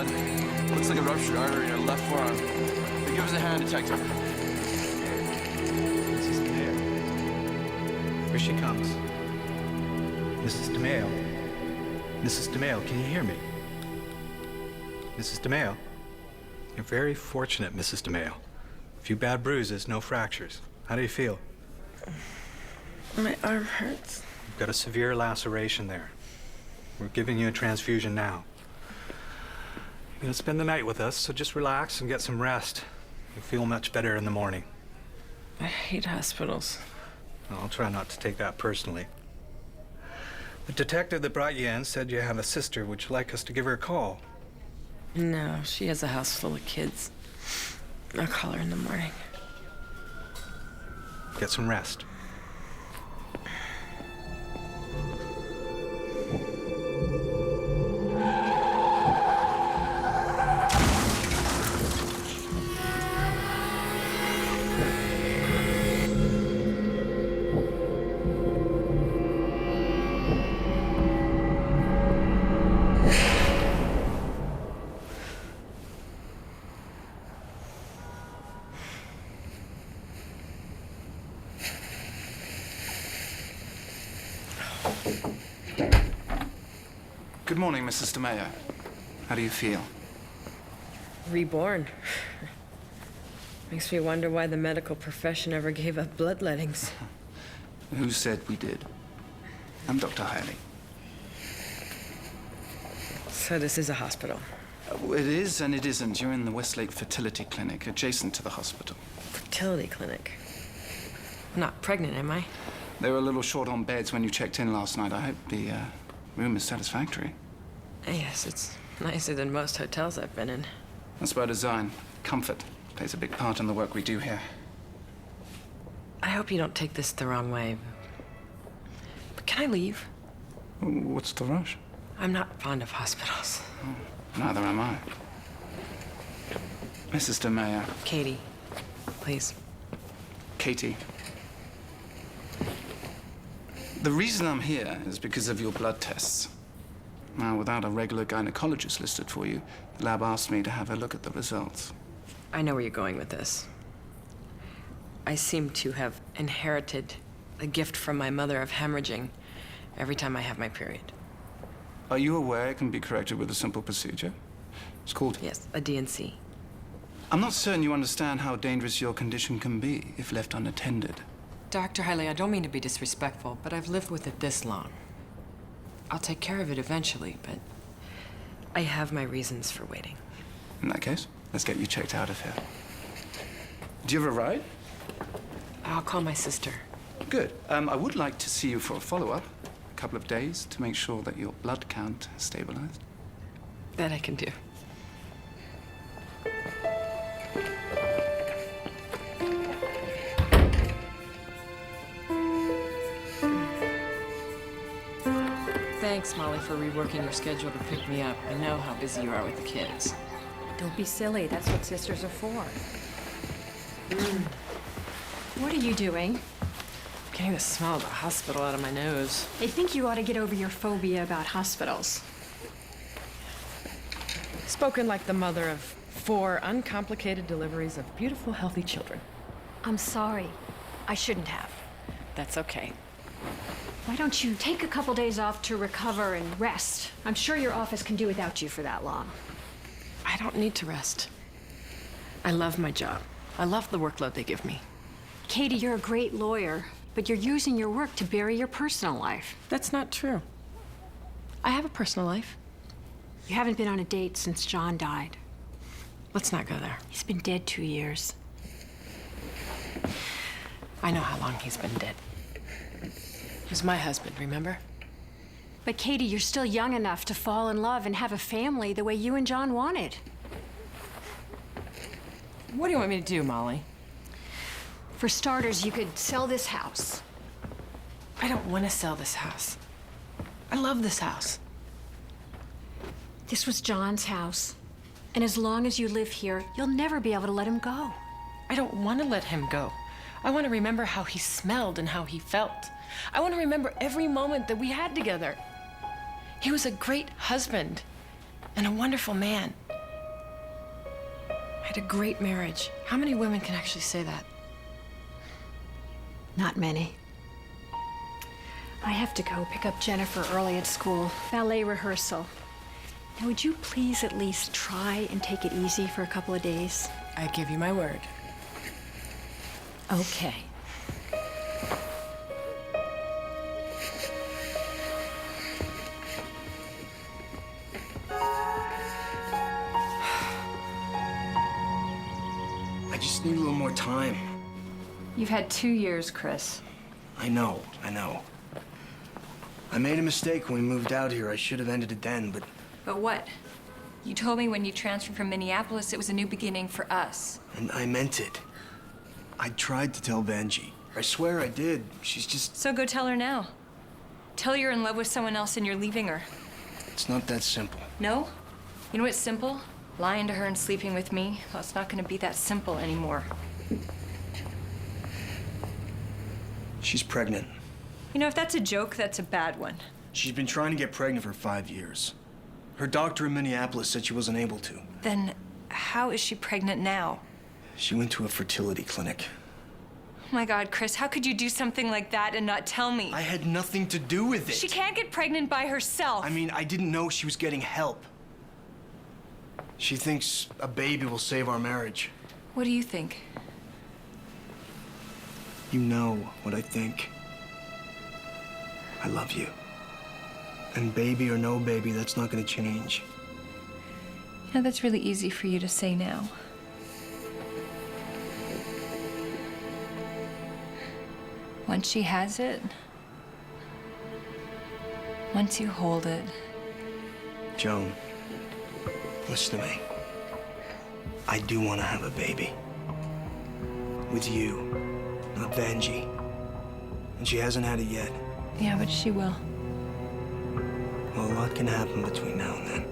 blood. Looks like a ruptured artery in her left forearm. Hey, give us a hand, detective. Mrs. DeMayo. Here she comes. Mrs. DeMayo. Mrs. DeMayo, can you hear me? Mrs. DeMayo. You're very fortunate, Mrs. DeMayo. A few bad bruises, no fractures. How do you feel? My arm hurts. You've got a severe laceration there. We're giving you a transfusion now. You're gonna spend the night with us, so just relax and get some rest. You'll feel much better in the morning. I hate hospitals. I'll try not to take that personally. The detective that brought you in said you have a sister. Would you like us to give her a call? No, she has a house full of kids. I'll call her in the morning. Get some rest. Good morning, Mrs. DeMayo. How do you feel? Reborn. Makes me wonder why the medical profession ever gave up bloodlettings. Who said we did? I'm Dr. Hiley. So this is a hospital. It is and it isn't. You're in the Westlake Fertility Clinic, adjacent to the hospital. Fertility clinic. I'm not pregnant, am I? They were a little short on beds when you checked in last night. I hope the room is satisfactory. Yes, it's nicer than most hotels I've been in. That's by design. Comfort plays a big part in the work we do here. I hope you don't take this the wrong way. But can I leave? What's the rush? I'm not fond of hospitals. Neither am I. Mrs. DeMayo. Katie, please. Katie. The reason I'm here is because of your blood tests. Now, without a regular gynecologist listed for you, the lab asked me to have a look at the results. I know where you're going with this. I seem to have inherited a gift from my mother of hemorrhaging every time I have my period. Are you aware it can be corrected with a simple procedure? It's called... Yes, a DNC. I'm not certain you understand how dangerous your condition can be if left unattended. Dr. Hiley, I don't mean to be disrespectful, but I've lived with it this long. I'll take care of it eventually, but I have my reasons for waiting. In that case, let's get you checked out of here. Do you have a ride? I'll call my sister. Good. I would like to see you for a follow-up, a couple of days, to make sure that your blood count has stabilized. That I can do. Thanks, Molly, for reworking your schedule to pick me up. I know how busy you are with the kids. Don't be silly. That's what sisters are for. What are you doing? Getting the smell of the hospital out of my nose. I think you ought to get over your phobia about hospitals. Spoken like the mother of 4 uncomplicated deliveries of beautiful, healthy children. I'm sorry. I shouldn't have. That's okay. Why don't you take a couple days off to recover and rest? I'm sure your office can do without you for that long. I don't need to rest. I love my job. I love the workload they give me. Katie, you're a great lawyer, but you're using your work to bury your personal life. That's not true. I have a personal life. You haven't been on a date since John died. Let's not go there. He's been dead 2 years. I know how long he's been dead. He was my husband, remember? But Katie, you're still young enough to fall in love and have a family the way you and John wanted. What do you want me to do, Molly? For starters, you could sell this house. I don't want to sell this house. I love this house. This was John's house. And as long as you live here, you'll never be able to let him go. I don't want to let him go. I want to remember how he smelled and how he felt. I want to remember every moment that we had together. He was a great husband and a wonderful man. had a great marriage. How many women can actually say that? Not many. I have to go pick up Jennifer early at school. Ballet rehearsal. Now, would you please at least try and take it easy for a couple of days? I give you my word. Okay. I just need a little more time. You've had 2 years, Chris. I know. I made a mistake when we moved out here. I should have ended it then, but But what? You told me when you transferred from Minneapolis it was a new beginning for us. and I meant it. I tried to tell Benji. I swear I did. She's just... So go tell her now. Tell her you're in love with someone else and you're leaving her. It's not that simple. No? You know what's simple? Lying to her and sleeping with me. Well, it's not gonna be that simple anymore. She's pregnant. You know, if that's a joke, that's a bad one. She's been trying to get pregnant for 5 years. Her doctor in Minneapolis said she wasn't able to. Then how is she pregnant now? She went to a fertility clinic. Oh my God, Chris, how could you do something like that and not tell me? I had nothing to do with it. She can't get pregnant by herself. I mean, I didn't know she was getting help. She thinks a baby will save our marriage. What do you think? You know what I think. I love you. And baby or no baby, that's not gonna change. You know, that's really easy for you to say now. Once she has it, once you hold it, Joan, listen to me. I do want to have a baby. With you, not Vanjie. And she hasn't had it yet. yeah, but she will. Well, a lot can happen between now and then.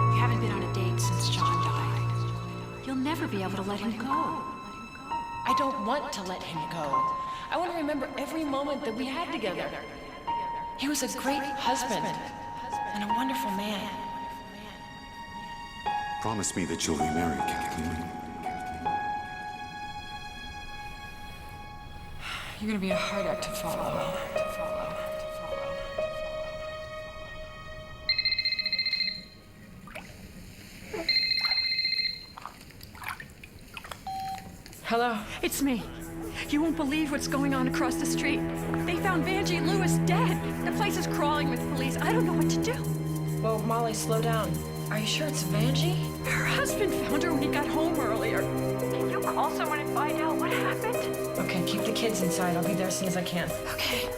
You haven't been on a date since John died. You'll never be able to let him go. I don't want to let him go. I want to remember every moment that we had together. He was a great husband and a wonderful man. Promise me that you'll remarry, Kathleen. You're going to be a hard act to follow. Hello. It's me. You won't believe what's going on across the street. They found Vanjie Lewis dead. The place is crawling with police. I don't know what to do. Well, Molly, slow down. Are you sure it's Vanjie? Her husband found her when he got home earlier. Can you call someone and find out what happened? Okay, keep the kids inside. I'll be there as soon as I can. Okay.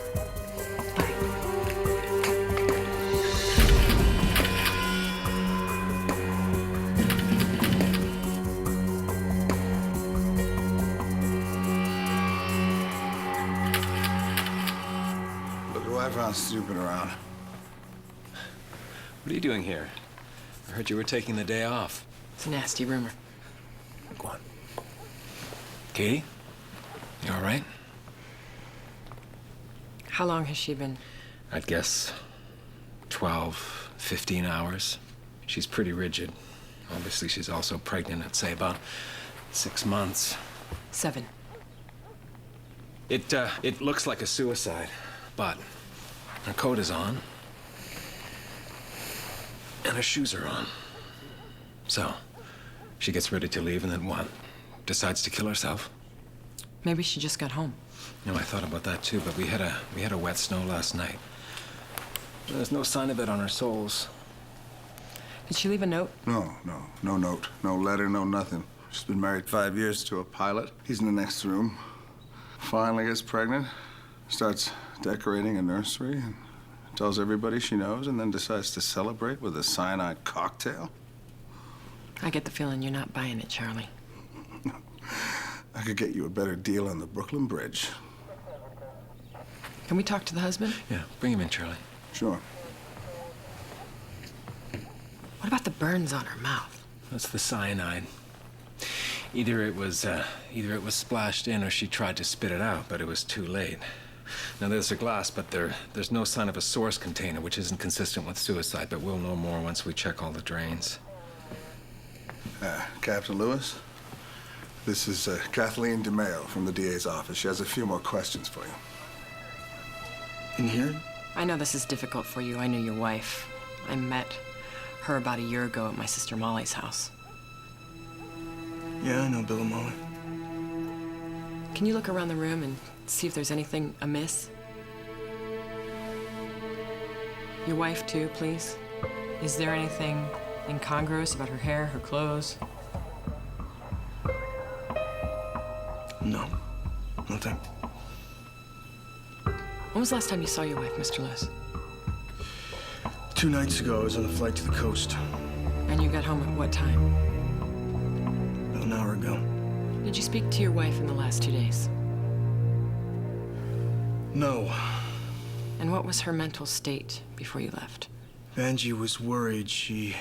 Look who I found snooping around. What are you doing here? I heard you were taking the day off. It's a nasty rumor. Go on. Katie? You all right? How long has she been? I'd guess 12, 15 hours. She's pretty rigid. Obviously, she's also pregnant at, say, about 6 months. 7. It looks like a suicide, but her coat is on. And her shoes are on. So, she gets ready to leave and then what? Decides to kill herself? Maybe she just got home. No, I thought about that too, but we had a wet snow last night. There's no sign of it on her soles. Did she leave a note? No note, no letter, no nothing. She's been married 5 years to a pilot. He's in the next room. Finally gets pregnant, starts decorating a nursery, and tells everybody she knows, and then decides to celebrate with a cyanide cocktail. I get the feeling you're not buying it, Charlie. I could get you a better deal on the Brooklyn Bridge. Can we talk to the husband? Yeah, bring him in, Charlie. Sure. What about the burns on her mouth? That's the cyanide. Either it was splashed in or she tried to spit it out, but it was too late. Now, there's a glass, but there's no sign of a source container, which isn't consistent with suicide, but we'll know more once we check all the drains. Captain Lewis, this is Kathleen DeMeo from the DA's office. She has a few more questions for you. In here? I know this is difficult for you. I know your wife. I met her about a year ago at my sister Molly's house. Yeah, I know Bill and Molly. Can you look around the room and see if there's anything amiss? Your wife, too, please. Is there anything incongruous about her hair, her clothes? No, nothing. When was the last time you saw your wife, Mr. Lewis? 2 nights ago, I was on a flight to the coast. And you got home at what time? About an hour ago. Did you speak to your wife in the last 2 days? No. And what was her mental state before you left? Angie was worried. She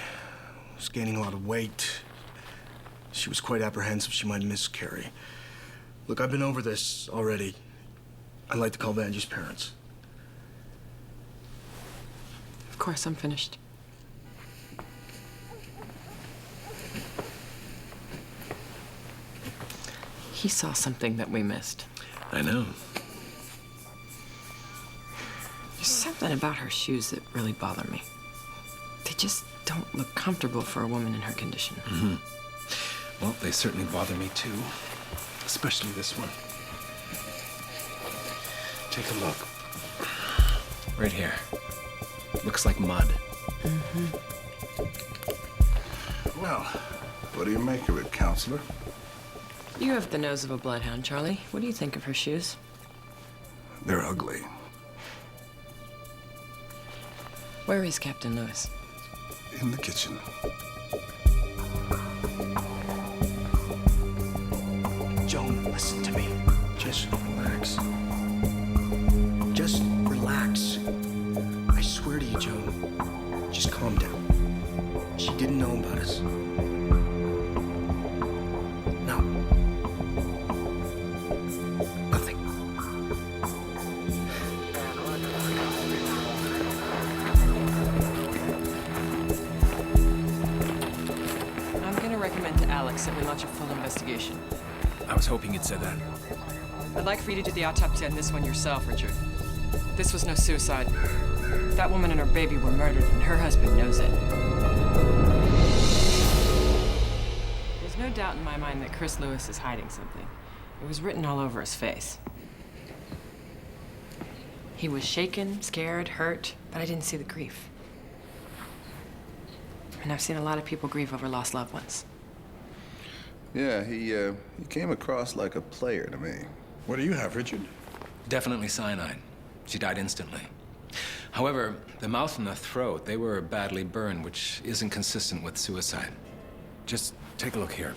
was gaining a lot of weight. She was quite apprehensive she might miscarry. Look, I've been over this already. I'd like to call Angie's parents. Of course, I'm finished. He saw something that we missed. I know. There's something about her shoes that really bother me. They just don't look comfortable for a woman in her condition. Mm-hmm. Well, they certainly bother me too. Especially this one. Take a look. Right here. Looks like mud. Mm-hmm. Well, what do you make of it, counselor? You have the nose of a bloodhound, Charlie. What do you think of her shoes? They're ugly. Where is Captain Lewis? In the kitchen. Joan, listen to me. Just relax. Just relax. I swear to you, Joan. Just calm down. She didn't know about us. No. Nothing. I'm gonna recommend to Alex that we launch a full investigation. I was hoping you'd say that. I'd like for you to do the autopsy on this one yourself, Richard. This was no suicide. That woman and her baby were murdered, and her husband knows it. There's no doubt in my mind that Chris Lewis is hiding something. It was written all over his face. He was shaken, scared, hurt, but I didn't see the grief. And I've seen a lot of people grieve over lost loved ones. Yeah, he came across like a player to me. What do you have, Richard? Definitely cyanide. She died instantly. However, the mouth and the throat, they were badly burned, which isn't consistent with suicide. Just take a look here.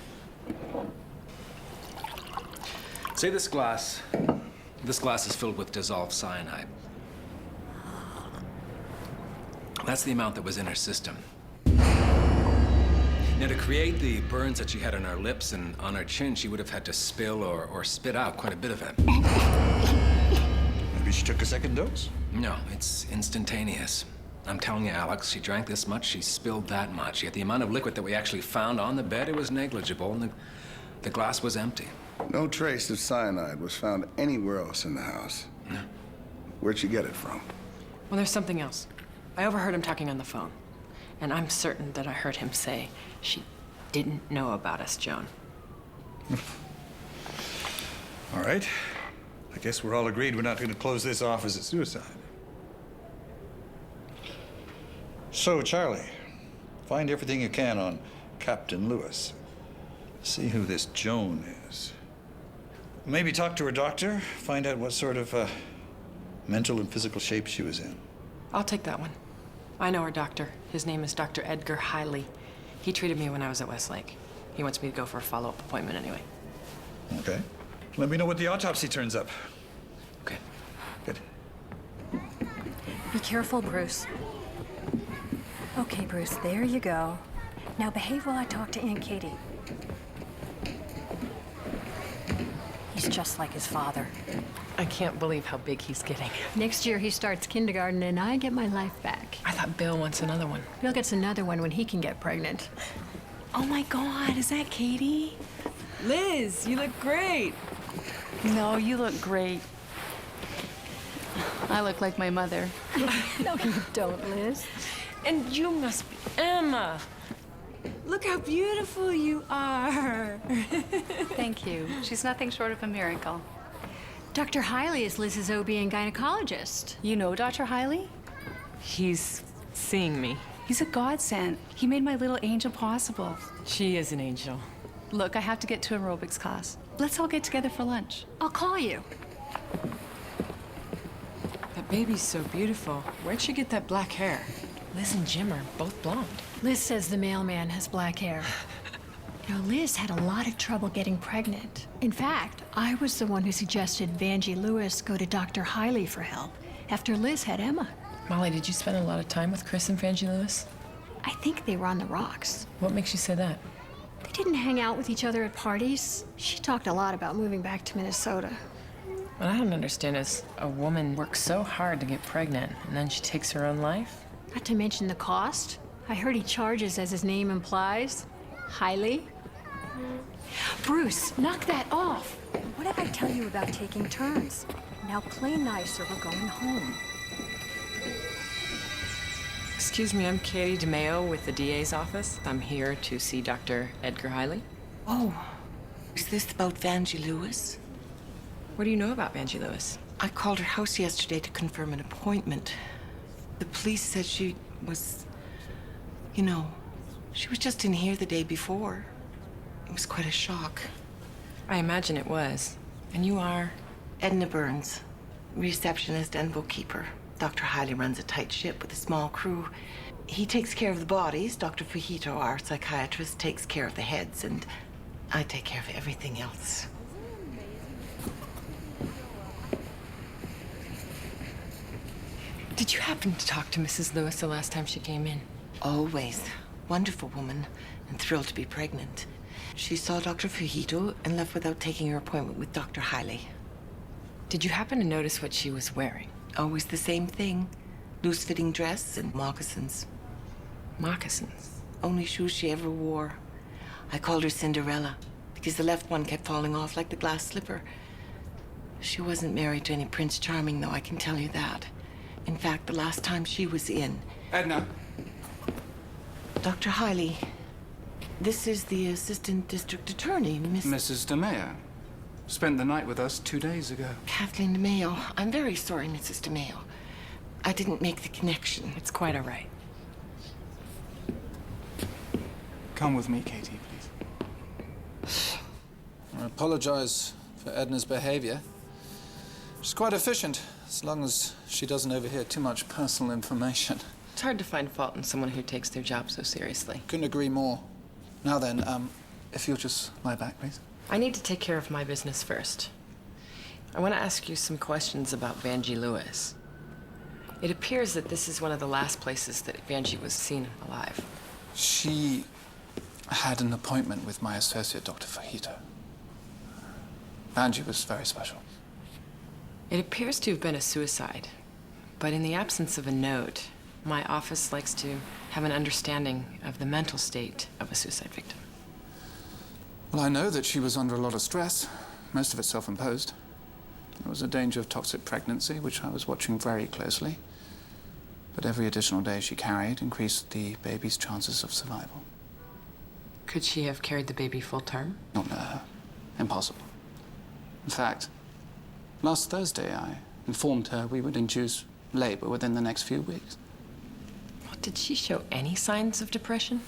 Say this glass is filled with dissolved cyanide. That's the amount that was in her system. Now, to create the burns that she had on her lips and on her chin, she would have had to spill or spit out quite a bit of it. Maybe she took a second dose? No, it's instantaneous. I'm telling you, Alex, she drank this much, she spilled that much. Yet the amount of liquid that we actually found on the bed, it was negligible, and the glass was empty. No trace of cyanide was found anywhere else in the house. No. Where'd you get it from? Well, there's something else. I overheard him talking on the phone. And I'm certain that I heard him say, she didn't know about us, Joan. All right. I guess we're all agreed we're not going to close this off as a suicide. So, Charlie, find everything you can on Captain Lewis. See who this Joan is. Maybe talk to her doctor, find out what sort of mental and physical shape she was in. I'll take that one. I know her doctor. His name is Dr. Edgar Hiley. He treated me when I was at Westlake. He wants me to go for a follow-up appointment anyway. Okay. Let me know what the autopsy turns up. Okay. Good. Be careful, Bruce. Okay, Bruce, there you go. Now behave while I talk to Aunt Katie. He's just like his father. I can't believe how big he's getting. Next year he starts kindergarten and I get my life back. I thought Bill wants another one. Bill gets another one when he can get pregnant. Oh my God, is that Katie? Liz, you look great. No, you look great. I look like my mother. No, you don't, Liz. And you must be Emma. Look how beautiful you are. Thank you. She's nothing short of a miracle. Dr. Hiley is Liz's OB and gynecologist. You know Dr. Hiley? He's seeing me. He's a godsend. He made my little angel possible. She is an angel. Look, I have to get to aerobics class. Let's all get together for lunch. I'll call you. That baby's so beautiful. Where'd she get that black hair? Liz and Jim are both blonde. Liz says the mailman has black hair. You know, Liz had a lot of trouble getting pregnant. In fact, I was the one who suggested Vanjie Lewis go to Dr. Hiley for help after Liz had Emma. Molly, did you spend a lot of time with Chris and Vanjie Lewis? I think they were on the rocks. What makes you say that? They didn't hang out with each other at parties. She talked a lot about moving back to Minnesota. What I don't understand is a woman works so hard to get pregnant and then she takes her own life? Not to mention the cost. I heard he charges, as his name implies, highly. Bruce, knock that off. What did I tell you about taking turns? Now play nice or we're going home. Excuse me, I'm Katie DeMeo with the DA's office. I'm here to see Dr. Edgar Hiley. Oh, is this about Vanjie Lewis? What do you know about Vanjie Lewis? I called her house yesterday to confirm an appointment. The police said she was, you know, she was just in here the day before. It was quite a shock. I imagine it was. And you are? Edna Burns, receptionist and bookkeeper. Dr. Hiley runs a tight ship with a small crew. He takes care of the bodies. Dr. Fajito, our psychiatrist, takes care of the heads, and I take care of everything else. Did you happen to talk to Mrs. Lewis the last time she came in? Always. Wonderful woman, and thrilled to be pregnant. She saw Dr. Fajito and left without taking her appointment with Dr. Hiley. Did you happen to notice what she was wearing? Always the same thing. Loose-fitting dress and moccasins. Moccasins? Only shoes she ever wore. I called her Cinderella because the left one kept falling off like the glass slipper. She wasn't married to any Prince Charming, though, I can tell you that. In fact, the last time she was in... Edna. Dr. Hiley, this is the Assistant District Attorney, Mrs. DeMeo. Spent the night with us 2 days ago. Kathleen DeMeo. I'm very sorry, Mrs. DeMeo. I didn't make the connection. It's quite all right. Come with me, Katie, please. I apologize for Edna's behavior. She's quite efficient, as long as she doesn't overhear too much personal information. It's hard to find fault in someone who takes their job so seriously. Couldn't agree more. Now then, if you'll just lie back, please. I need to take care of my business first. I want to ask you some questions about Vanjie Lewis. It appears that this is one of the last places that Vanjie was seen alive. She had an appointment with my associate, Dr. Fajito. Vanjie was very special. It appears to have been a suicide, but in the absence of a note, my office likes to have an understanding of the mental state of a suicide victim. Well, I know that she was under a lot of stress, most of it self-imposed. There was a danger of toxic pregnancy, which I was watching very closely. But every additional day she carried increased the baby's chances of survival. Could she have carried the baby full term? Not her. Impossible. In fact, last Thursday I informed her we would induce labor within the next few weeks. Well, did she show any signs of depression?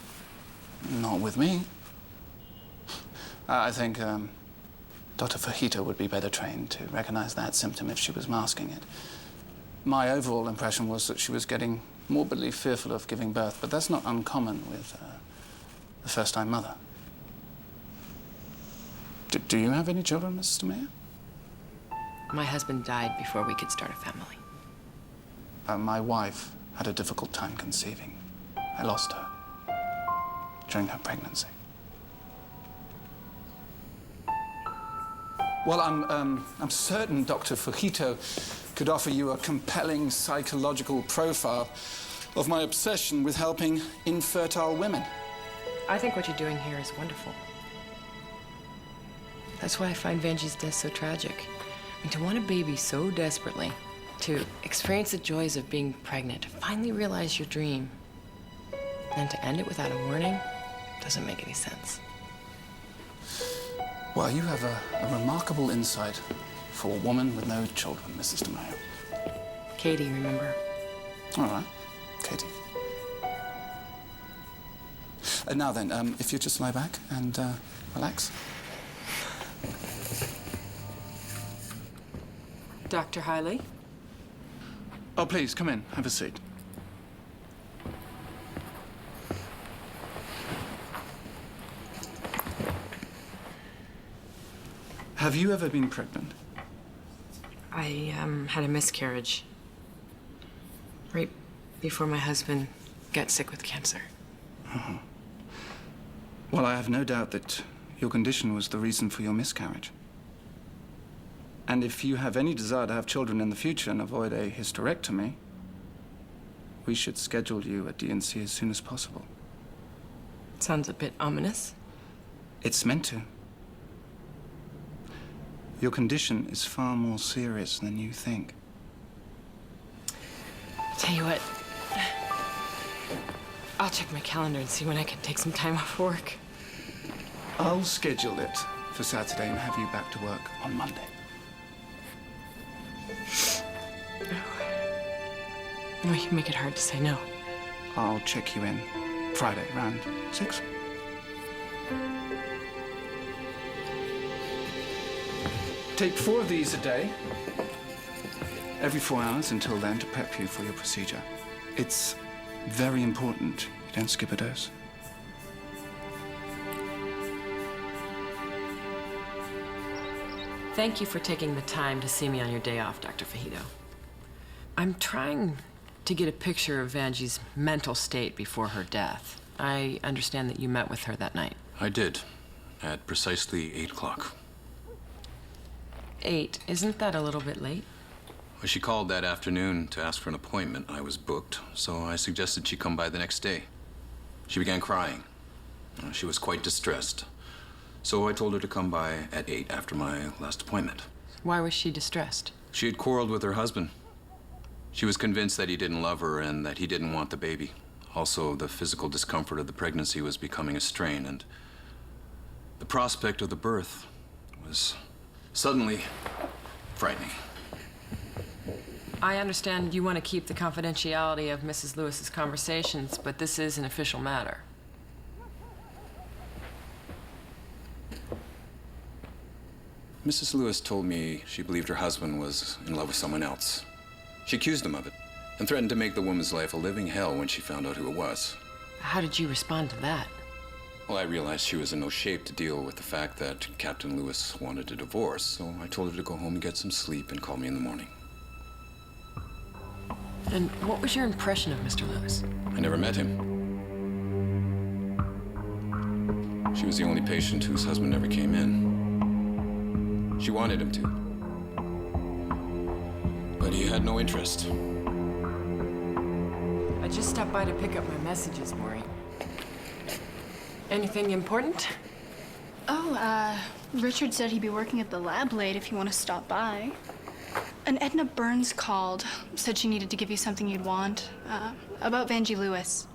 Not with me. I think Dr. Fajito would be better trained to recognize that symptom if she was masking it. My overall impression was that she was getting morbidly fearful of giving birth, but that's not uncommon with a first-time mother. Do you have any children, Mrs. DeMeo? My husband died before we could start a family. My wife had a difficult time conceiving. I lost her during her pregnancy. Well, I'm certain Dr. Fujito could offer you a compelling psychological profile of my obsession with helping infertile women. I think what you're doing here is wonderful. That's why I find Vanjie's death so tragic. I mean, to want a baby so desperately, to experience the joys of being pregnant, to finally realize your dream, and to end it without a warning, doesn't make any sense. Well, you have a remarkable insight for a woman with no children, Mrs. DeMayo. Katie, remember? All right, Katie. Now then, if you just lie back and relax. Dr. Hiley? Oh, please, come in. Have a seat. Have you ever been pregnant? I had a miscarriage right before my husband got sick with cancer. Uh-huh. Well, I have no doubt that your condition was the reason for your miscarriage. And if you have any desire to have children in the future and avoid a hysterectomy, we should schedule you at DNC as soon as possible. Sounds a bit ominous. It's meant to. Your condition is far more serious than you think. Tell you what, I'll check my calendar and see when I can take some time off work. I'll schedule it for Saturday and have you back to work on Monday. No, you make it hard to say no. I'll check you in Friday around 6. Take 4 of these a day, every 4 hours until then, to prep you for your procedure. It's very important you don't skip a dose. Thank you for taking the time to see me on your day off, Dr. Fujito. I'm trying to get a picture of Vanjie's mental state before her death. I understand that you met with her that night. I did, at precisely 8 o'clock. 8, isn't that a little bit late? Well, she called that afternoon to ask for an appointment. I was booked, so I suggested she come by the next day. She began crying. She was quite distressed. So I told her to come by at 8 after my last appointment. Why was she distressed? She had quarreled with her husband. She was convinced that he didn't love her and that he didn't want the baby. Also, the physical discomfort of the pregnancy was becoming a strain, and the prospect of the birth was suddenly frightening. I understand you want to keep the confidentiality of Mrs. Lewis's conversations, but this is an official matter. Mrs. Lewis told me she believed her husband was in love with someone else. She accused him of it and threatened to make the woman's life a living hell when she found out who it was. How did you respond to that? Well, I realized she was in no shape to deal with the fact that Captain Lewis wanted a divorce, so I told her to go home and get some sleep and call me in the morning. And what was your impression of Mr. Lewis? I never met him. She was the only patient whose husband never came in. She wanted him to. But he had no interest. I just stopped by to pick up my messages, Maureen. Anything important? Oh, Richard said he'd be working at the lab late if you want to stop by. And Edna Burns called, said she needed to give you something you'd want, about Vanjie Lewis.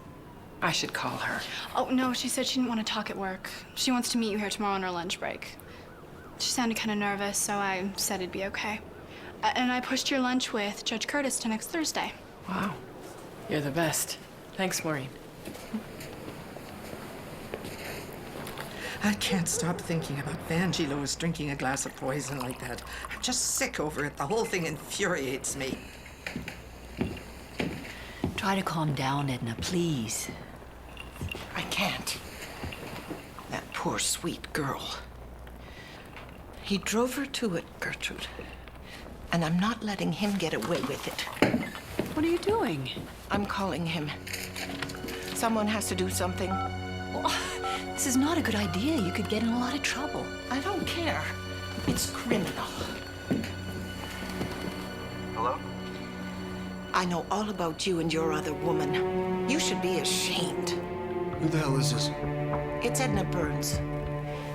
I should call her. Oh, no, she said she didn't want to talk at work. She wants to meet you here tomorrow on her lunch break. She sounded kind of nervous, so I said it'd be okay. And I pushed your lunch with Judge Curtis to next Thursday. Wow. You're the best. Thanks, Maureen. I can't stop thinking about Vanjie Lewis drinking a glass of poison like that. I'm just sick over it. The whole thing infuriates me. Try to calm down, Edna, please. I can't. That poor, sweet girl. He drove her to it, Gertrude. And I'm not letting him get away with it. What are you doing? I'm calling him. Someone has to do something. Well, this is not a good idea. You could get in a lot of trouble. I don't care. It's criminal. Hello? I know all about you and your other woman. You should be ashamed. Who the hell is this? It's Edna Burns.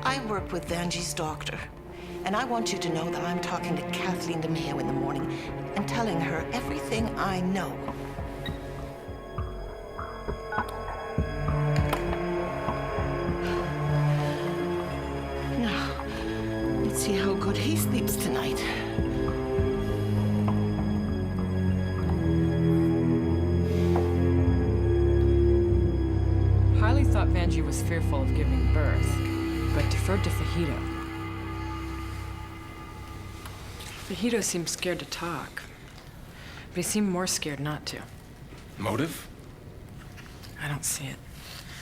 I work with Vanjie's doctor, and I want you to know that I'm talking to Kathleen DeMeo in the morning and telling her everything I know. Now, let's see how good he sleeps tonight. Harley thought Vanjie was fearful of giving birth, but deferred to Fajito. Fajito seemed scared to talk, but he seemed more scared not to. Motive? I don't see it.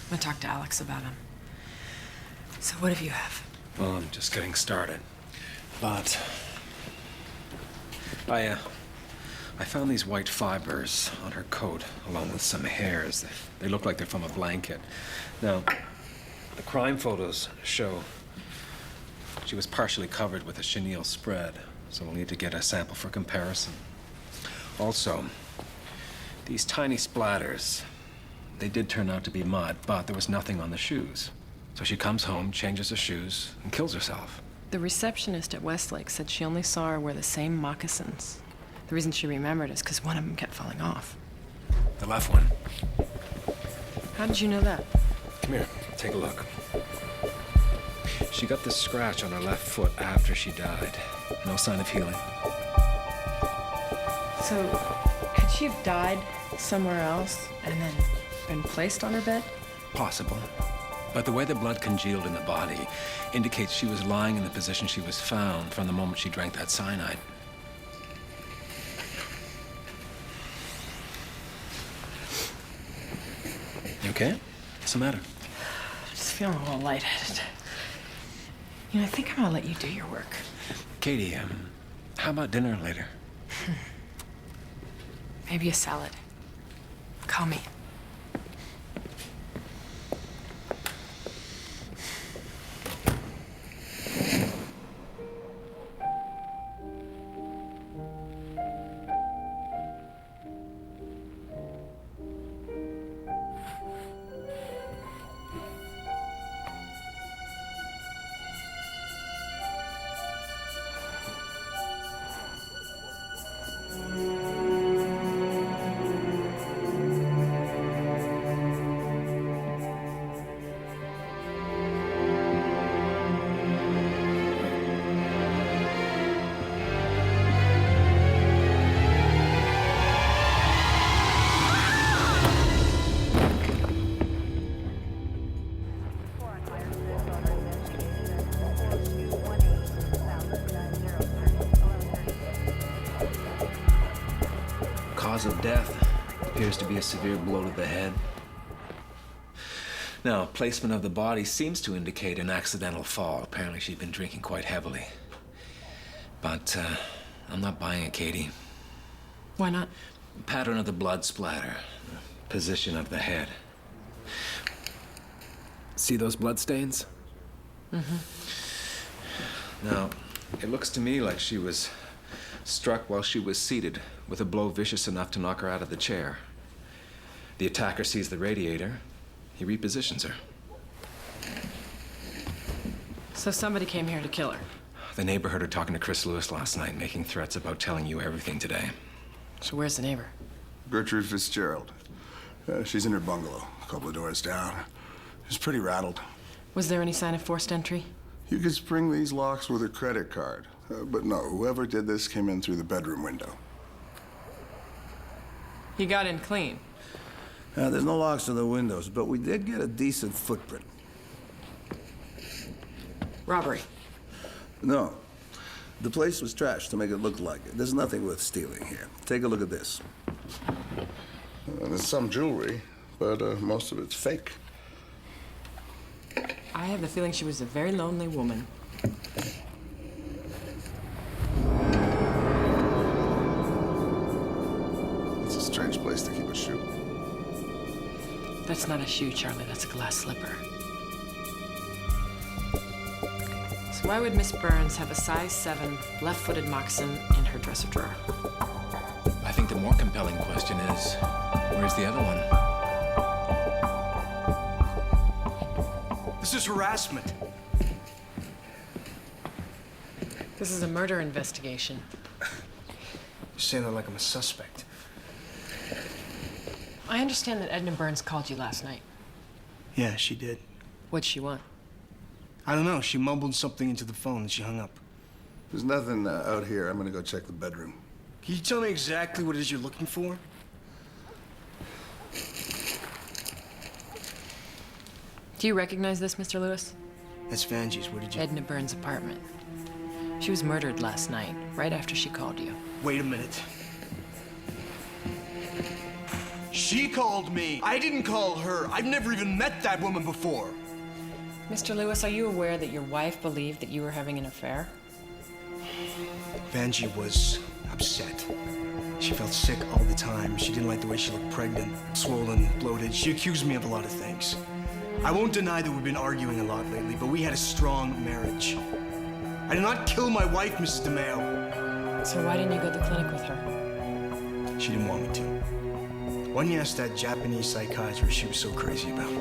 I'm gonna talk to Alex about him. So what do you have? Well, I'm just getting started. But I found these white fibers on her coat, along with some hairs. They look like they're from a blanket. Now, the crime photos show she was partially covered with a chenille spread, so we'll need to get a sample for comparison. Also, these tiny splatters, they did turn out to be mud, but there was nothing on the shoes. So she comes home, changes her shoes, and kills herself. The receptionist at Westlake said she only saw her wear the same moccasins. The reason she remembered is because one of them kept falling off. The left one. How did you know that? Come here, take a look. She got this scratch on her left foot after she died. No sign of healing. So, could she have died somewhere else and then been placed on her bed? Possible. But the way the blood congealed in the body indicates she was lying in the position she was found from the moment she drank that cyanide. You okay? What's the matter? Just feeling a little lightheaded. You know, I think I'm gonna let you do your work. Katie, how about dinner later? Maybe a salad. Call me. Cause of death appears to be a severe blow to the head. Now, placement of the body seems to indicate an accidental fall. Apparently she'd been drinking quite heavily. But I'm not buying it, Katie. Why not? Pattern of the blood splatter, position of the head. See those blood stains? Mm-hmm. Now, it looks to me like she was struck while she was seated with a blow vicious enough to knock her out of the chair. The attacker sees the radiator. He repositions her. So somebody came here to kill her. The neighbor heard her talking to Chris Lewis last night, making threats about telling you everything today. So where's the neighbor? Gertrude Fitzgerald. She's in her bungalow, a couple of doors down. She's pretty rattled. Was there any sign of forced entry? You could spring these locks with a credit card. But no, whoever did this came in through the bedroom window. He got in clean. There's no locks to the windows, but we did get a decent footprint. Robbery. No. The place was trashed to make it look like it. There's nothing worth stealing here. Take a look at this. There's some jewelry, but most of it's fake. I have the feeling she was a very lonely woman. It's a strange place to keep a shoe. That's not a shoe, Charlie. That's a glass slipper. So why would Miss Burns have a size 7 left-footed moccasin in her dresser drawer? I think the more compelling question is, where's the other one? This is harassment. This is a murder investigation. You're saying that like I'm a suspect. I understand that Edna Burns called you last night. Yeah, she did. What'd she want? I don't know. She mumbled something into the phone and she hung up. There's nothing out here. I'm gonna go check the bedroom. Can you tell me exactly what it is you're looking for? Do you recognize this, Mr. Lewis? That's Vanjie's. Where did you... Edna Burns' apartment. She was murdered last night, right after she called you. Wait a minute. She called me. I didn't call her. I've never even met that woman before. Mr. Lewis, are you aware that your wife believed that you were having an affair? Vanjie was upset. She felt sick all the time. She didn't like the way she looked pregnant, swollen, bloated. She accused me of a lot of things. I won't deny that we've been arguing a lot lately, but we had a strong marriage. I did not kill my wife, Mrs. DeMeo. So why didn't you go to the clinic with her? She didn't want me to. Why didn't you ask that Japanese psychiatrist she was so crazy about?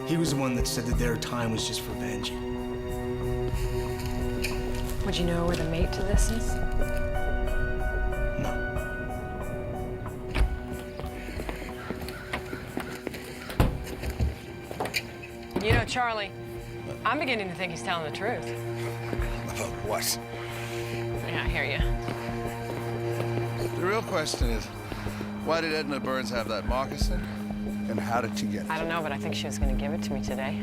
He was the one that said that their time was just for Vanjie. Would you know where the mate to this is? No. You know, Charlie, I'm beginning to think he's telling the truth. About what? Yeah, I hear you. The real question is, why did Edna Burns have that moccasin? And how did she get it? I don't know, but I think she was going to give it to me today.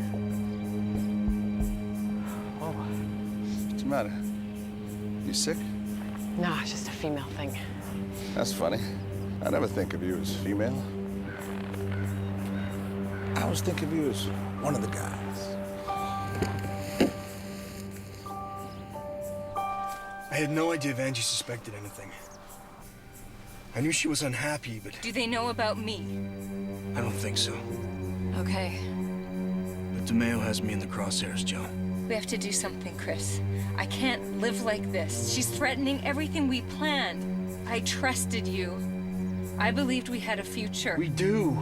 Oh. What's the matter? You sick? No, it's just a female thing. That's funny. I never think of you as female. I always think of you as one of the guys. I had no idea Vanjie suspected anything. I knew she was unhappy, but... Do they know about me? I don't think so. Okay. But DeMeo has me in the crosshairs, Joan. We have to do something, Chris. I can't live like this. She's threatening everything we planned. I trusted you. I believed we had a future. We do.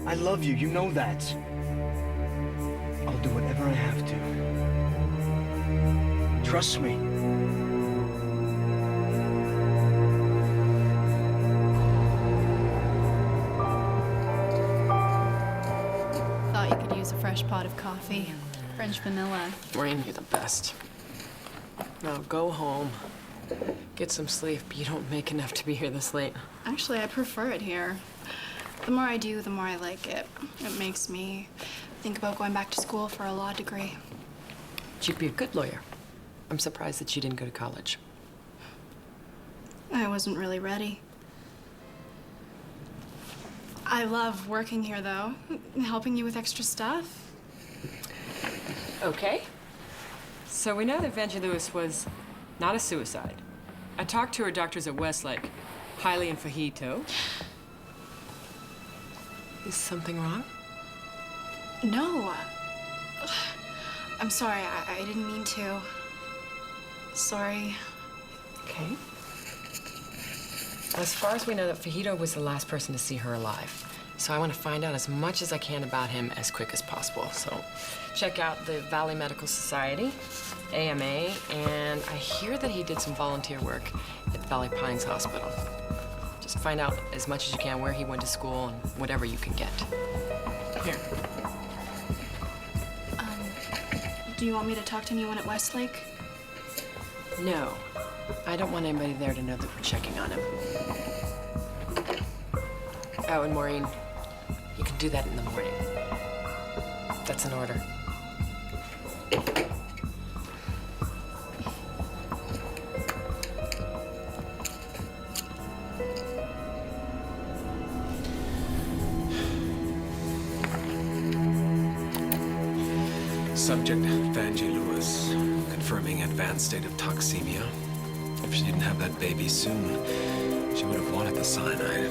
I love you. You know that. I'll do whatever I have to. Trust me. Thought you could use a fresh pot of coffee. French vanilla. Maureen, you're the best. Now go home. Get some sleep, but you don't make enough to be here this late. Actually, I prefer it here. The more I do, the more I like it. It makes me think about going back to school for a law degree. She'd be a good lawyer. I'm surprised that she didn't go to college. I wasn't really ready. I love working here, though. Helping you with extra stuff. Okay. So we know that Vanjie Lewis was not a suicide. I talked to her doctors at Westlake, Hiley and Fajito. Is something wrong? No. I'm sorry. I didn't mean to. Sorry. Okay. As far as we know, that Fajito was the last person to see her alive. So I want to find out as much as I can about him as quick as possible. So check out the Valley Medical Society, AMA, and I hear that he did some volunteer work at Valley Pines Hospital. Just find out as much as you can where he went to school and whatever you can get. Here. Do you want me to talk to anyone at Westlake? No. I don't want anybody there to know that we're checking on him. Oh, and Maureen, you can do that in the morning. That's an order. Subject, Vanjie Lewis, confirming advanced state of toxemia. If she didn't have that baby soon, she would have wanted the cyanide.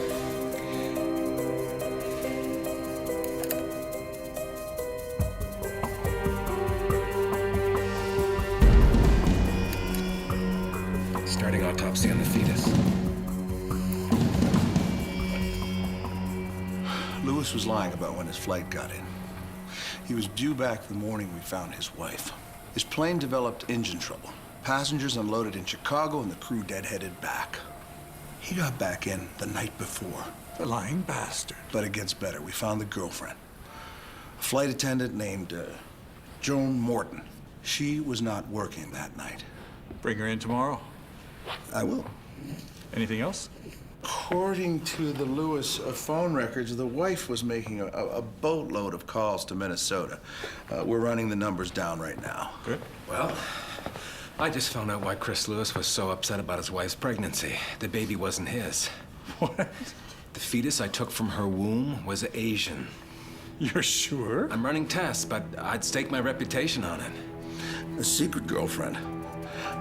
autopsy on the fetus. Lewis was lying about when his flight got in. He was due back the morning we found his wife. His plane developed engine trouble. Passengers unloaded in Chicago and the crew deadheaded back. He got back in the night before. The lying bastard. But it gets better. We found the girlfriend. A flight attendant named Joan Morton. She was not working that night. Bring her in tomorrow. I will. Anything else? According to the Lewis phone records, the wife was making a boatload of calls to Minnesota. We're running the numbers down right now. Good. Well, I just found out why Chris Lewis was so upset about his wife's pregnancy. The baby wasn't his. What? The fetus I took from her womb was Asian. You're sure? I'm running tests, but I'd stake my reputation on it. A secret girlfriend.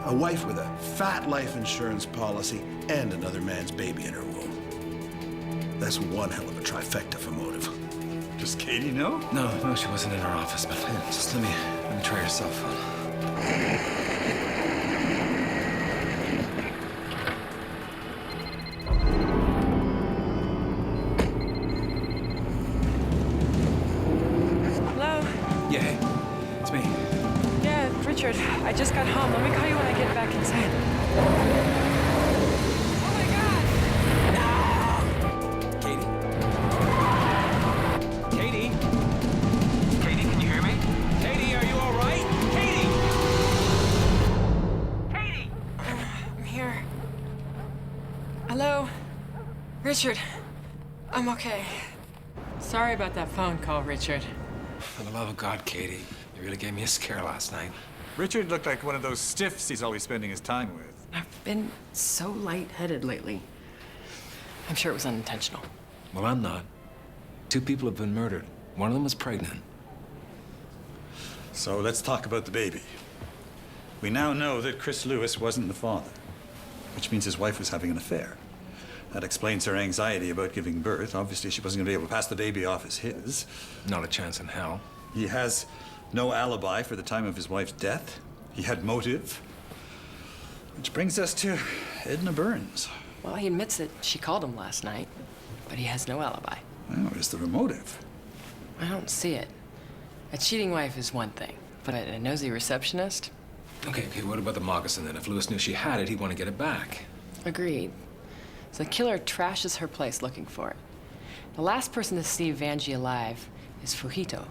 A wife with a fat life insurance policy and another man's baby in her womb. That's one hell of a trifecta for motive. Does Katie know? No, she wasn't in her office, but just let me try her cell phone. Richard, I just got home. Let me call you when I get back inside. Oh my God! No! Katie? Katie, can you hear me? Katie, are you all right? Katie! Katie! I'm here. Hello? Richard, I'm okay. Sorry about that phone call, Richard. For the love of God, Katie, you really gave me a scare last night. Richard looked like one of those stiffs he's always spending his time with. I've been so lightheaded lately. I'm sure it was unintentional. Well, I'm not. 2 people have been murdered. One of them was pregnant. So let's talk about the baby. We now know that Chris Lewis wasn't the father, which means his wife was having an affair. That explains her anxiety about giving birth. Obviously, she wasn't going to be able to pass the baby off as his. Not a chance in hell. He has no alibi for the time of his wife's death. He had motive. Which brings us to Edna Burns. Well, he admits that she called him last night, but he has no alibi. Well, is there a motive? I don't see it. A cheating wife is one thing, but a nosy receptionist? Okay, what about the moccasin then? If Lewis knew she had it, he'd want to get it back. Agreed. So the killer trashes her place looking for it. The last person to see Vanjie alive is Fujito.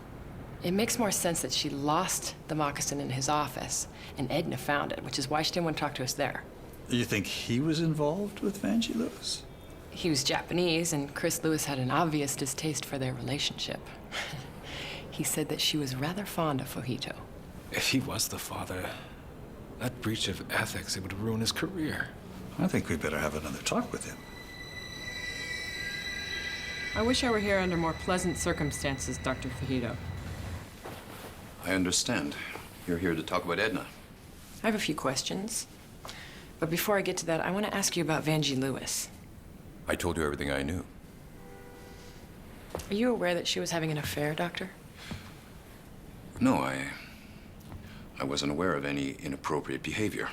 It makes more sense that she lost the moccasin in his office, and Edna found it, which is why she didn't want to talk to us there. You think he was involved with Vanjie Lewis? He was Japanese, and Chris Lewis had an obvious distaste for their relationship. He said that she was rather fond of Fujito. If he was the father, that breach of ethics, it would ruin his career. I think we better have another talk with him. I wish I were here under more pleasant circumstances, Dr. Fujito. I understand. You're here to talk about Edna. I have a few questions. But before I get to that, I want to ask you about Vanjie Lewis. I told you everything I knew. Are you aware that she was having an affair, Doctor? No, I wasn't aware of any inappropriate behavior.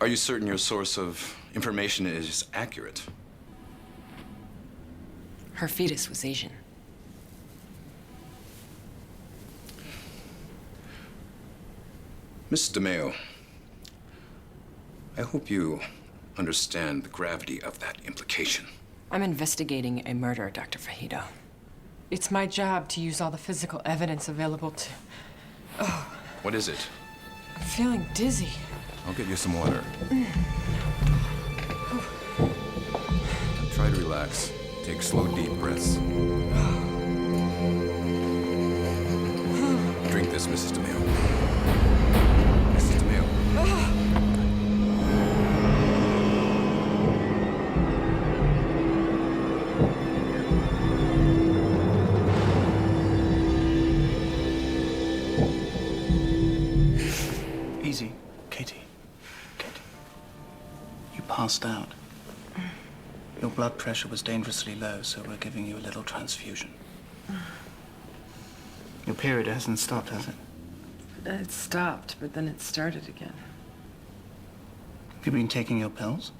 Are you certain your source of information is accurate? Her fetus was Asian. Miss DeMeo, I hope you understand the gravity of that implication. I'm investigating a murder, Dr. Fujito. It's my job to use all the physical evidence available to... Oh. What is it? I'm feeling dizzy. I'll get you some water. Try to relax. Take slow, deep breaths. Drink this, Mrs. DeMeo. Mrs. DeMeo. Easy, Katie. Katie. You passed out. Your blood pressure was dangerously low, so we're giving you a little transfusion. Your period hasn't stopped, has it? It stopped, but then it started again. Have you been taking your pills?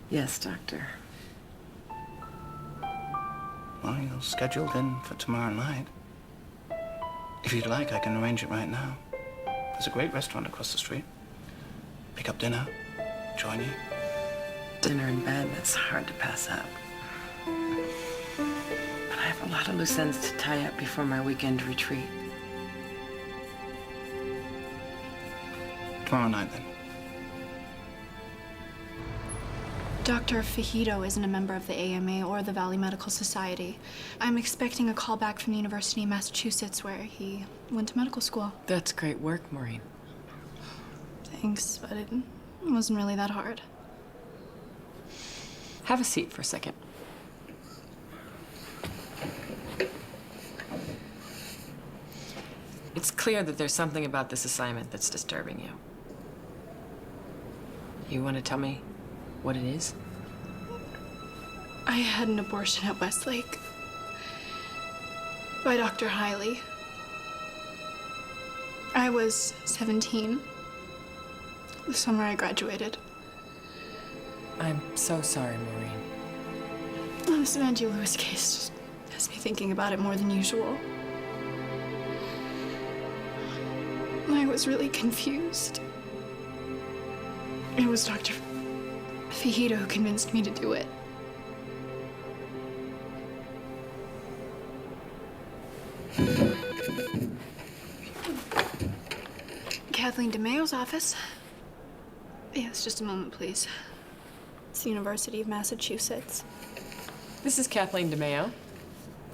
Yes, doctor. Well, you're scheduled in for tomorrow night. If you'd like, I can arrange it right now. There's a great restaurant across the street. Pick up dinner, join you. Dinner in bed, that's hard to pass up. But I have a lot of loose ends to tie up before my weekend retreat. Tomorrow night, then. Dr. Fajito isn't a member of the AMA or the Valley Medical Society. I'm expecting a call back from the University of Massachusetts where he went to medical school. That's great work, Maureen. Thanks, but it wasn't really that hard. Have a seat for a second. It's clear that there's something about this assignment that's disturbing you. You want to tell me what it is? I had an abortion at Westlake by Dr. Hiley. I was 17 the summer I graduated. I'm so sorry, Maureen. Well, this Vanjie Lewis case just has me thinking about it more than usual. I was really confused. It was Dr. Fajito who convinced me to do it. Kathleen DeMayo's office. Yes, just a moment, please. It's the University of Massachusetts. This is Kathleen DeMayo.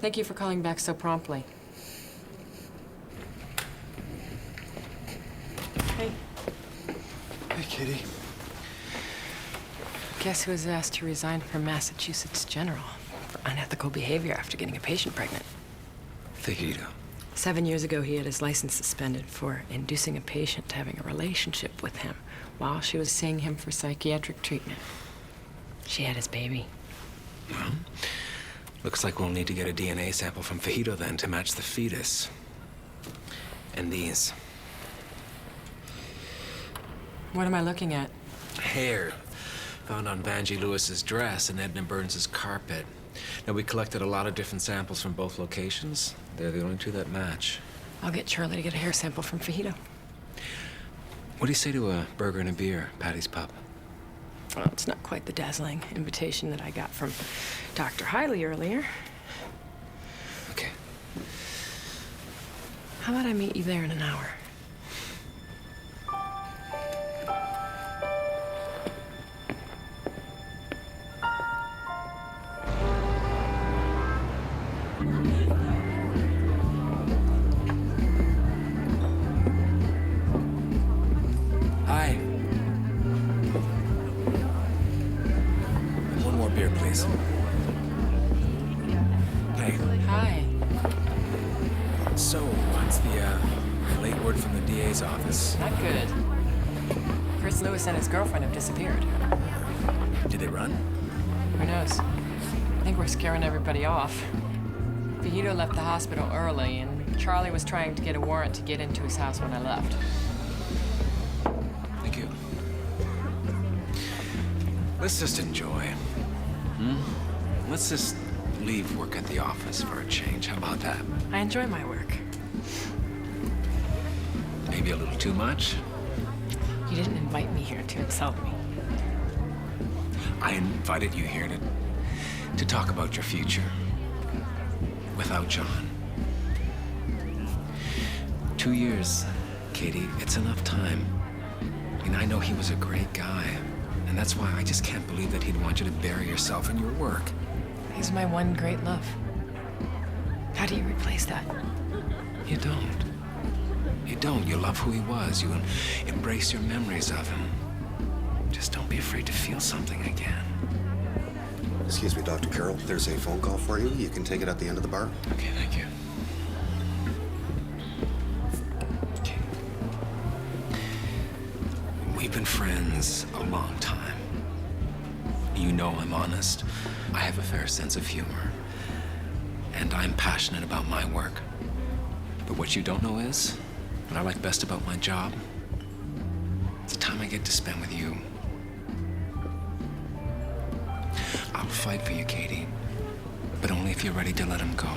Thank you for calling back so promptly. Hey. Hey, Kitty. Guess who was asked to resign from Massachusetts General for unethical behavior after getting a patient pregnant? Fajito. 7 years ago, he had his license suspended for inducing a patient to having a relationship with him while she was seeing him for psychiatric treatment. She had his baby. Well, looks like we'll need to get a DNA sample from Fajito then to match the fetus. And these. What am I looking at? Hair found on Vanjie Lewis's dress and Edna Burns's carpet. Now, we collected a lot of different samples from both locations. They're the only two that match. I'll get Charlie to get a hair sample from Fajito. What do you say to a burger and a beer, Patty's Pub? Well, it's not quite the dazzling invitation that I got from Dr. Hiley earlier. Okay. How about I meet you there in an hour? Hi. One more beer, please. Hey. Hi. So, what's the late word from the DA's office? Not good. Chris Lewis and his girlfriend have disappeared. Did they run? Who knows? I think we're scaring everybody off. Fajito left the hospital early, and Charlie was trying to get a warrant to get into his house when I left. Thank you. Let's just enjoy. Let's just leave work at the office for a change. How about that? I enjoy my work. Maybe a little too much? You didn't invite me here to insult me. I invited you here to talk about your future. Without John. 2 years, Katie, it's enough time. I mean, I know he was a great guy, and that's why I just can't believe that he'd want you to bury yourself in your work. He's my one great love. How do you replace that? You don't. You don't. You love who he was. You embrace your memories of him. Just don't be afraid to feel something again. Excuse me, Dr. Carroll. There's a phone call for you. You can take it at the end of the bar. Okay, thank you. Okay. We've been friends a long time. You know I'm honest. I have a fair sense of humor. And I'm passionate about my work. But what you don't know is, what I like best about my job, the time I get to spend with you. I'll fight for you, Katie, but only if you're ready to let him go.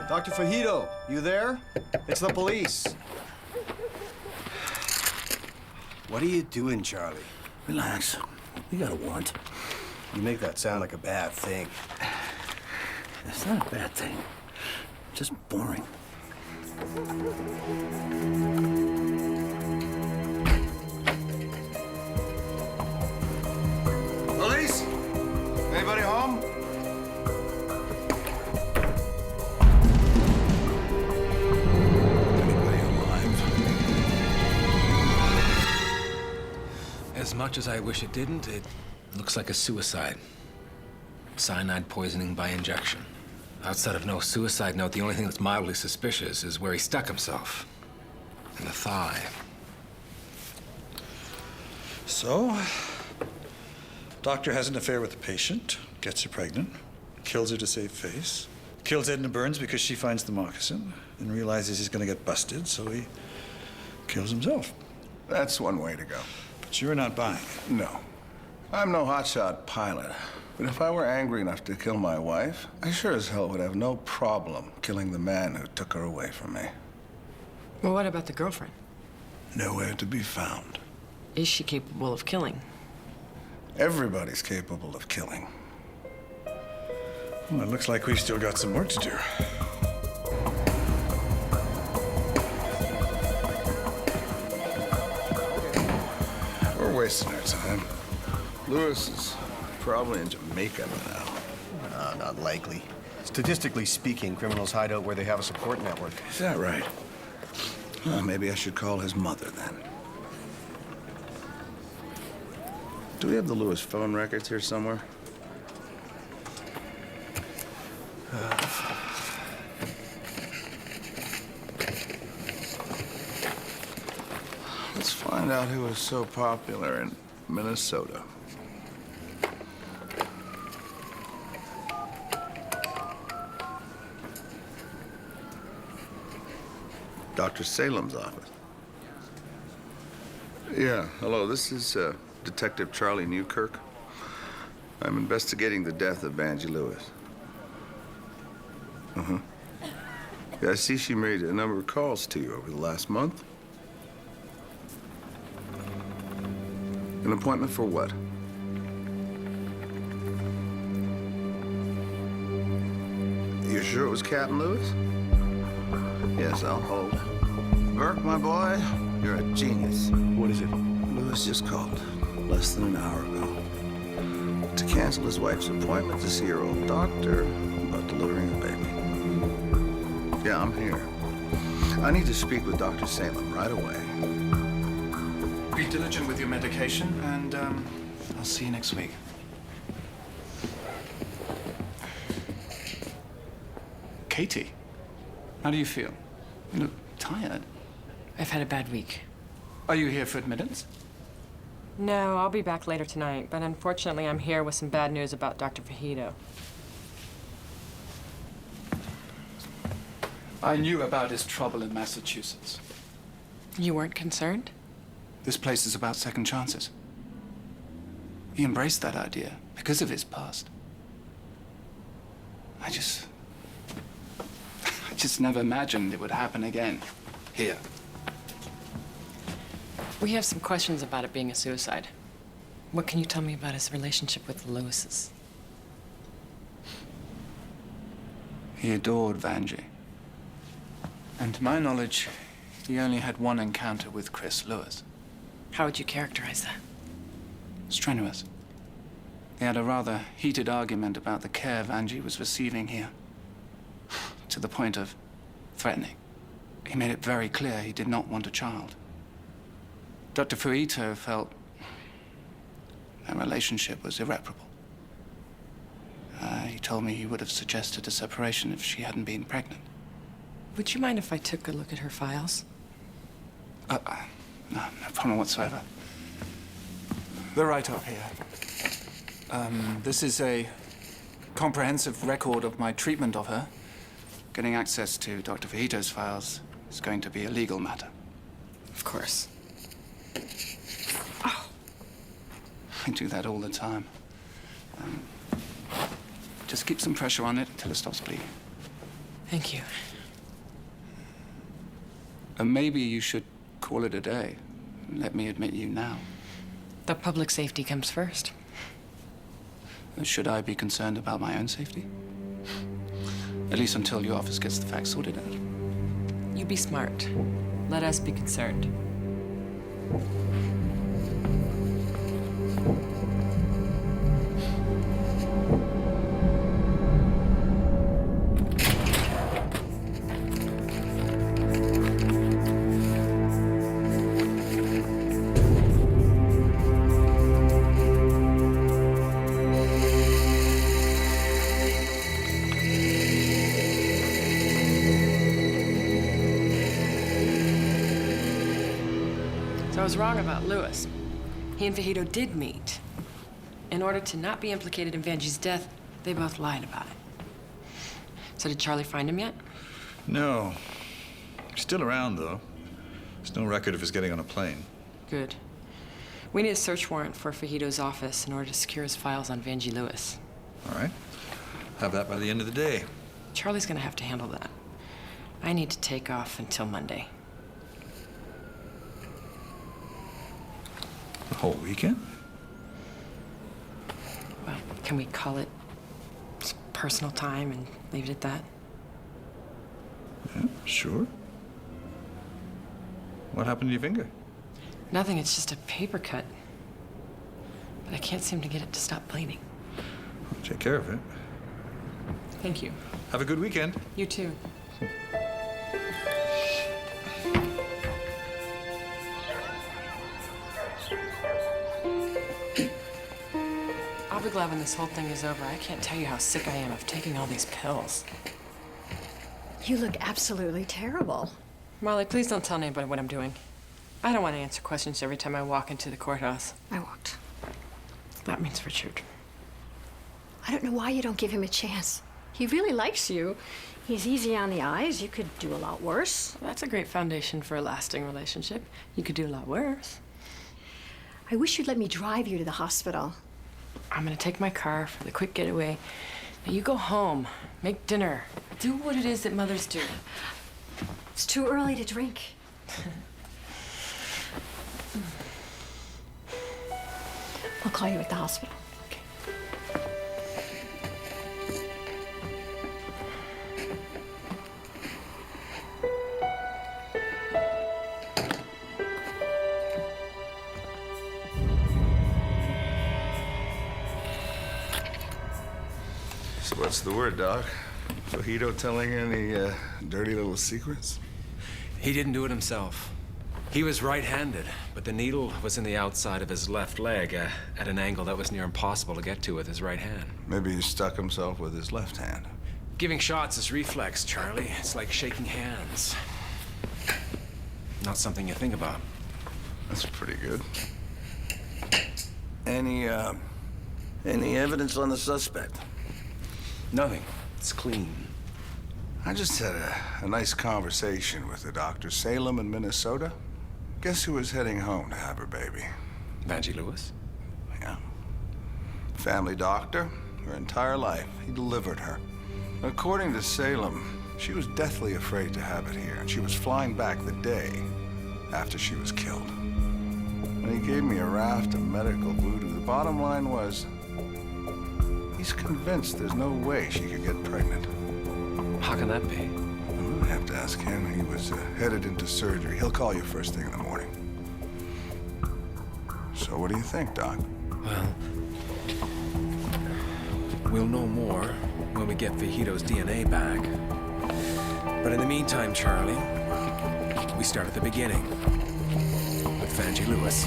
Dr. Fajito, you there? It's the police. What are you doing, Charlie? Relax. We got a warrant. You make that sound like a bad thing. It's not a bad thing. Just boring. Police? Anybody home? As much as I wish it didn't, it looks like a suicide. Cyanide poisoning by injection. Outside of no suicide note, the only thing that's mildly suspicious is where he stuck himself. In the thigh. So, doctor has an affair with the patient, gets her pregnant, kills her to save face, kills Edna Burns because she finds the moccasin and realizes he's going to get busted, so he kills himself. That's one way to go. But you're not buying it. No. I'm no hotshot pilot. But if I were angry enough to kill my wife, I sure as hell would have no problem killing the man who took her away from me. Well, what about the girlfriend? Nowhere to be found. Is she capable of killing? Everybody's capable of killing. Well, it looks like we've still got some work to do. We're wasting our time. Lewis is probably in Jamaica by now. Not likely. Statistically speaking, criminals hide out where they have a support network. Is that right? Well, maybe I should call his mother then. Do we have the Lewis phone records here somewhere? Let's find out who was so popular in Minnesota. Dr. Salem's office. Yeah, hello, this is Detective Charlie Newkirk. I'm investigating the death of Vangie Lewis. Yeah, I see she made a number of calls to you over the last month. An appointment for what? You sure it was Captain Lewis? Yes, I'll hold. Burke, my boy, you're a genius. What is it? Lewis just called less than an hour ago to cancel his wife's appointment to see her old doctor about delivering a baby. Yeah, I'm here. I need to speak with Dr. Salem right away. Be diligent with your medication, and I'll see you next week. Katie, how do you feel? You look tired. I've had a bad week. Are you here for admittance? No, I'll be back later tonight, but unfortunately I'm here with some bad news about Dr. Fajito. I knew about his trouble in Massachusetts. You weren't concerned? This place is about second chances. He embraced that idea because of his past. I just never imagined it would happen again. Here. We have some questions about it being a suicide. What can you tell me about his relationship with the Lewises? He adored Vangie. And to my knowledge, he only had one encounter with Chris Lewis. How would you characterize that? Strenuous. They had a rather heated argument about the care Vangie was receiving here. To the point of threatening. He made it very clear he did not want a child. Dr. Fajito felt their relationship was irreparable. He told me he would have suggested a separation if she hadn't been pregnant. Would you mind if I took a look at her files? No problem whatsoever. They're right up here. This is a comprehensive record of my treatment of her. Getting access to Dr. Fajito's files is going to be a legal matter. Of course. I do that all the time. Just keep some pressure on it until it stops bleeding. Thank you. And maybe you should call it a day. Let me admit you now. The public safety comes first. Should I be concerned about my own safety? At least until your office gets the facts sorted out. You be smart. Let us be concerned. So I was wrong about Lewis. He and Fajito did meet. In order to not be implicated in Vanjie's death, they both lied about it. So did Charlie find him yet? No. He's still around, though. There's no record of his getting on a plane. Good. We need a search warrant for Fajito's office in order to secure his files on Vanjie Lewis. All right. Have that by the end of the day. Charlie's gonna have to handle that. I need to take off until Monday. The whole weekend? Well, can we call it personal time and leave it at that? Yeah, sure. What happened to your finger? Nothing, it's just a paper cut. But I can't seem to get it to stop bleeding. Take care of it. Thank you. Have a good weekend. You too. I'll be glad when this whole thing is over. I can't tell you how sick I am of taking all these pills. You look absolutely terrible. Molly, please don't tell anybody what I'm doing. I don't want to answer questions every time I walk into the courthouse. I won't. That means Richard. I don't know why you don't give him a chance. He really likes you. He's easy on the eyes. You could do a lot worse. That's a great foundation for a lasting relationship. You could do a lot worse. I wish you'd let me drive you to the hospital. I'm gonna take my car for the quick getaway. Now you go home, make dinner, do what it is that mothers do. It's too early to drink. I'll call you at the hospital. So what's the word, Doc? Fajito telling any dirty little secrets? He didn't do it himself. He was right-handed, but the needle was in the outside of his left leg at an angle that was near impossible to get to with his right hand. Maybe he stuck himself with his left hand. Giving shots is reflex, Charlie. It's like shaking hands. Not something you think about. That's pretty good. Any evidence on the suspect? Nothing. It's clean. I just had a nice conversation with the Dr. Salem in Minnesota. Guess who was heading home to have her baby? Vanjie Lewis? Yeah. Family doctor, her entire life. He delivered her. According to Salem, she was deathly afraid to have it here, and she was flying back the day after she was killed. And he gave me a raft of medical voodoo. The bottom line was, he's convinced there's no way she could get pregnant. How can that be? We'll have to ask him. He was headed into surgery. He'll call you first thing in the morning. So what do you think, Doc? Well, we'll know more when we get Fajito's DNA back. But in the meantime, Charlie, we start at the beginning with Vanjie Lewis.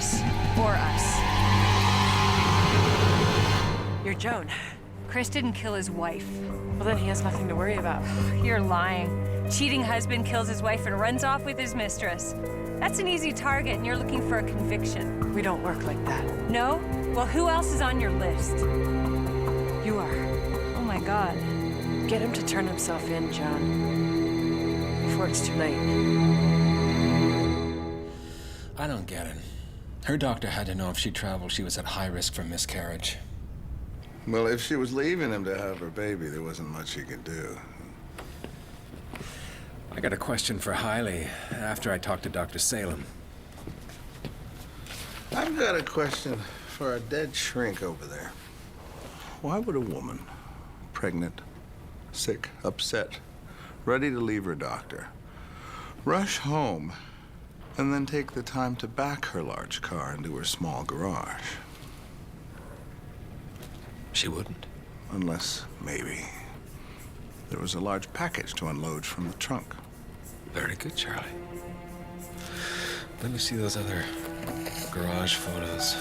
mistress. For us. You're Joan. Chris didn't kill his wife. Well, then he has nothing to worry about. You're lying. Cheating husband kills his wife and runs off with his mistress. That's an easy target, and you're looking for a conviction. We don't work like that. No? Well, who else is on your list? You are. Oh my God. Get him to turn himself in, Joan. Before it's too late. I don't get it. Her doctor had to know if she traveled, she was at high risk for miscarriage. Well, if she was leaving him to have her baby, there wasn't much he could do. I got a question for Hailey after I talked to Dr. Salem. I've got a question for our dead shrink over there. Why would a woman, pregnant, sick, upset, ready to leave her doctor, rush home and then take the time to back her large car into her small garage? She wouldn't. Unless, maybe, there was a large package to unload from the trunk. Very good, Charlie. Let me see those other garage photos.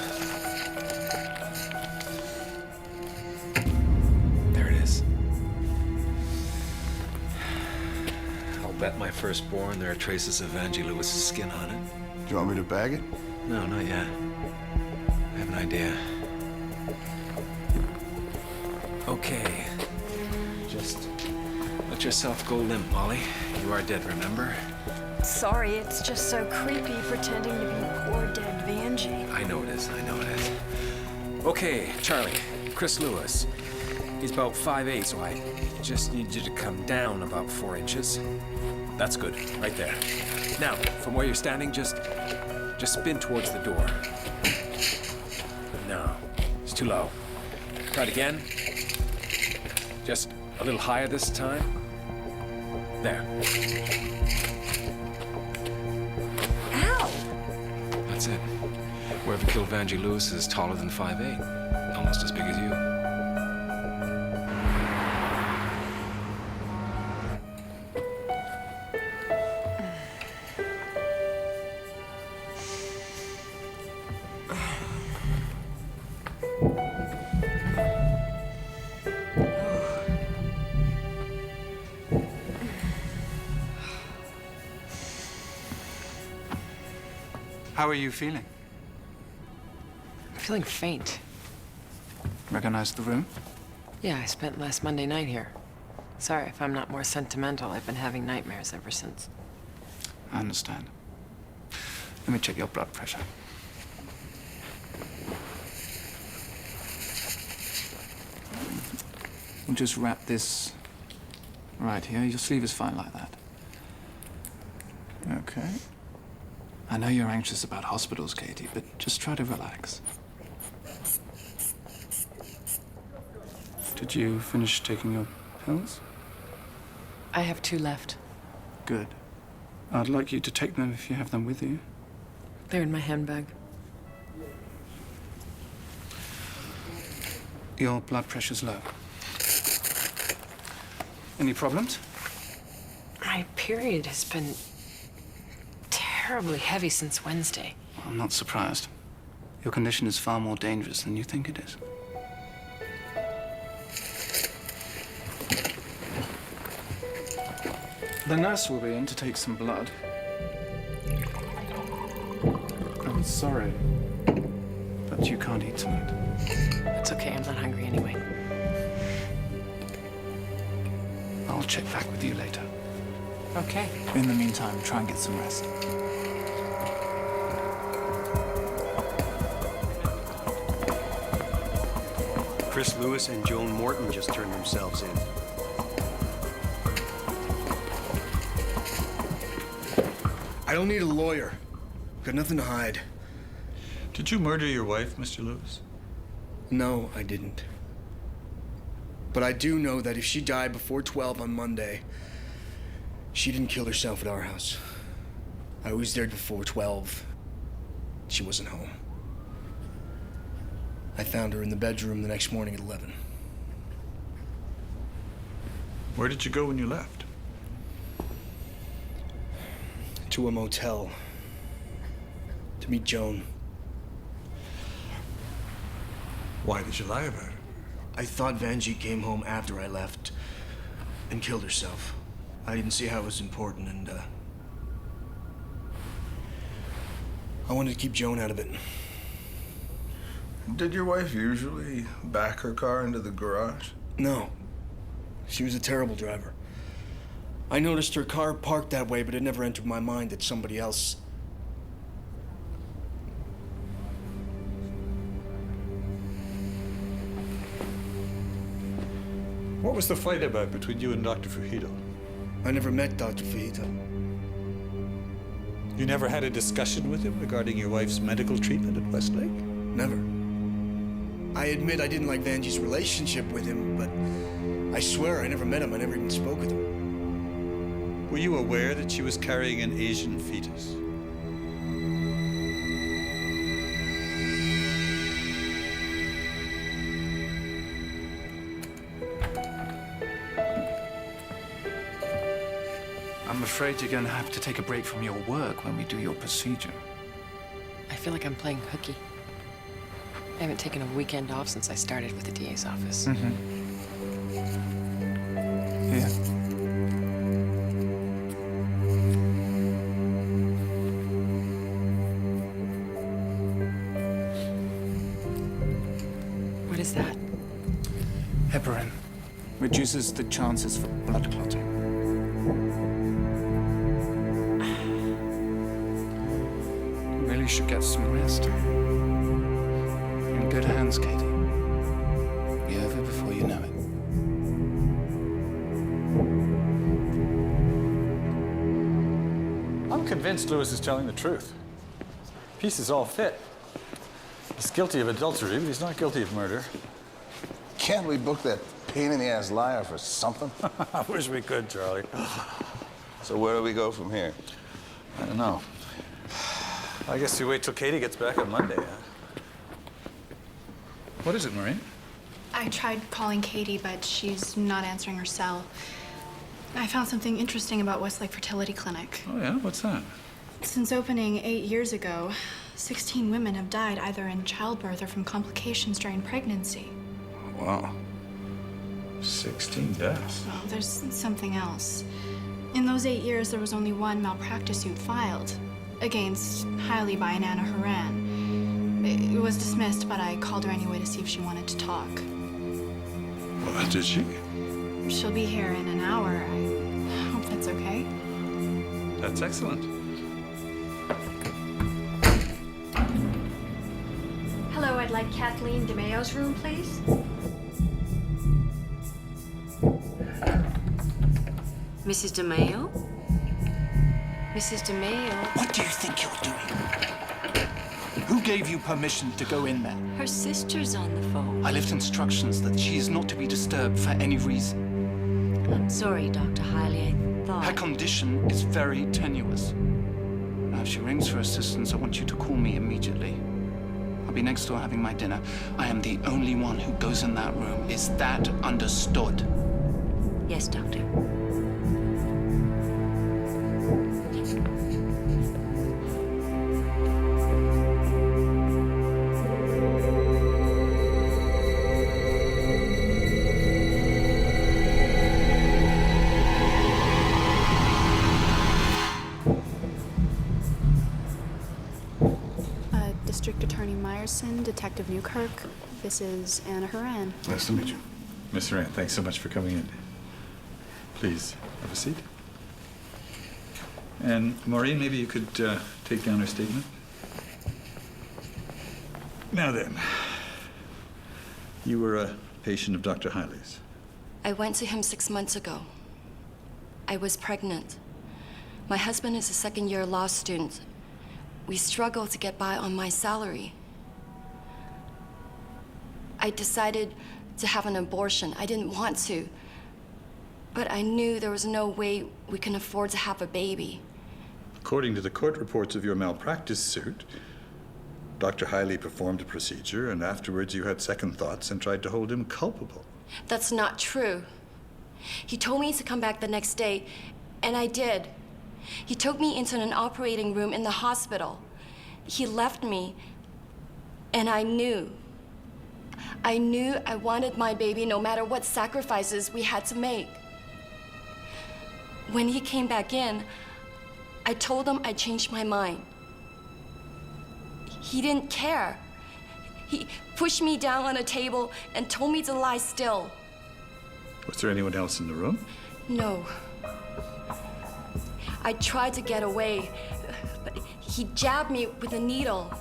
There it is. I'll bet my firstborn there are traces of Vangie Lewis's skin on it. Do you want me to bag it? No, not yet. I have an idea. Okay. Just let yourself go limp, Molly. You are dead, remember? Sorry, it's just so creepy pretending to be poor dead Vangie. I know it is, I know it is. Okay, Charlie, Chris Lewis. He's about 5'8", so I just need you to come down about 4 inches. That's good, right there. Now, from where you're standing, just spin towards the door. No, it's too low. Try it again. Just a little higher this time. There. Ow! That's it. Whoever killed Vangie Lewis is taller than 5'8", almost as big as you. How are you feeling? I'm feeling faint. Recognize the room? Yeah, I spent last Monday night here. Sorry if I'm not more sentimental. I've been having nightmares ever since. I understand. Let me check your blood pressure. We'll just wrap this right here. Your sleeve is fine like that. Okay. I know you're anxious about hospitals, Katie, but just try to relax. Did you finish taking your pills? I have 2 left. Good. I'd like you to take them if you have them with you. They're in my handbag. Your blood pressure's low. Any problems? My period has been terribly heavy since Wednesday. I'm not surprised. Your condition is far more dangerous than you think it is. The nurse will be in to take some blood. I'm sorry, but you can't eat tonight. It's okay, I'm not hungry anyway. I'll check back with you later. Okay. In the meantime, try and get some rest. Chris Lewis and Joan Morton just turned themselves in. I don't need a lawyer. Got nothing to hide. Did you murder your wife, Mr. Lewis? No, I didn't. But I do know that if she died before 12 on Monday, she didn't kill herself at our house. I was there before 12. She wasn't home. I found her in the bedroom the next morning at 11. Where did you go when you left? To a motel. To meet Joan. Why did you lie about it? I thought Vanjie came home after I left and killed herself. I didn't see how it was important, and I wanted to keep Joan out of it. Did your wife usually back her car into the garage? No. She was a terrible driver. I noticed her car parked that way, but it never entered my mind that somebody else... What was the fight about between you and Dr. Fujito? I never met Dr. Fujito. You never had a discussion with him regarding your wife's medical treatment at Westlake? Never. I admit I didn't like Vanjie's relationship with him, but I swear I never met him. I never even spoke with him. Were you aware that she was carrying an Asian fetus? I'm afraid you're going to have to take a break from your work when we do your procedure. I feel like I'm playing hooky. I haven't taken a weekend off since I started with the DA's office. Here. What is that? Heparin reduces the chances for blood clotting. You really should get some rest. You're in good hands, Katie. Be over before you know it. I'm convinced Lewis is telling the truth. Pieces all fit. He's guilty of adultery, but he's not guilty of murder. Can't we book that pain-in-the-ass liar for something? I wish we could, Charlie. So where do we go from here? I don't know. I guess we wait till Katie gets back on Monday, huh? What is it, Maureen? I tried calling Katie, but she's not answering her cell. I found something interesting about Westlake Fertility Clinic. Oh, yeah? What's that? Since opening 8 years ago, 16 women have died either in childbirth or from complications during pregnancy. Wow. 16 deaths. Well, there's something else. In those 8 years, there was only one malpractice suit filed against Hailey by an Anna Haran. It was dismissed, but I called her anyway to see if she wanted to talk. Well, did she? She'll be here in an hour. I hope that's okay. That's excellent. Hello, I'd like Kathleen DeMayo's room, please. Mrs. DeMayo? Mrs. DeMayo? What do you think you're doing? Who gave you permission to go in there? Her sister's on the phone. I left instructions that she is not to be disturbed for any reason. I'm sorry, Dr. Hailey. I thought... Her condition is very tenuous. Now, if she rings for assistance, I want you to call me immediately. I'll be next door having my dinner. I am the only one who goes in that room. Is that understood? Yes, Doctor. District Attorney Meyerson, Detective Newkirk. This is Anna Haran. Nice to meet you. Miss Haran, thanks so much for coming in. Please, have a seat. And Maureen, maybe you could take down her statement. Now then, you were a patient of Dr. Hailey's. I went to him 6 months ago. I was pregnant. My husband is a second-year law student. We struggle to get by on my salary. I decided to have an abortion. I didn't want to, but I knew there was no way we can afford to have a baby. According to the court reports of your malpractice suit, Dr. Hailey performed a procedure, and afterwards you had second thoughts and tried to hold him culpable. That's not true. He told me to come back the next day, and I did. He took me into an operating room in the hospital. He left me, and I knew. I knew I wanted my baby no matter what sacrifices we had to make. When he came back in, I told him I changed my mind. He didn't care. He pushed me down on a table and told me to lie still. Was there anyone else in the room? No. I tried to get away, but he jabbed me with a needle.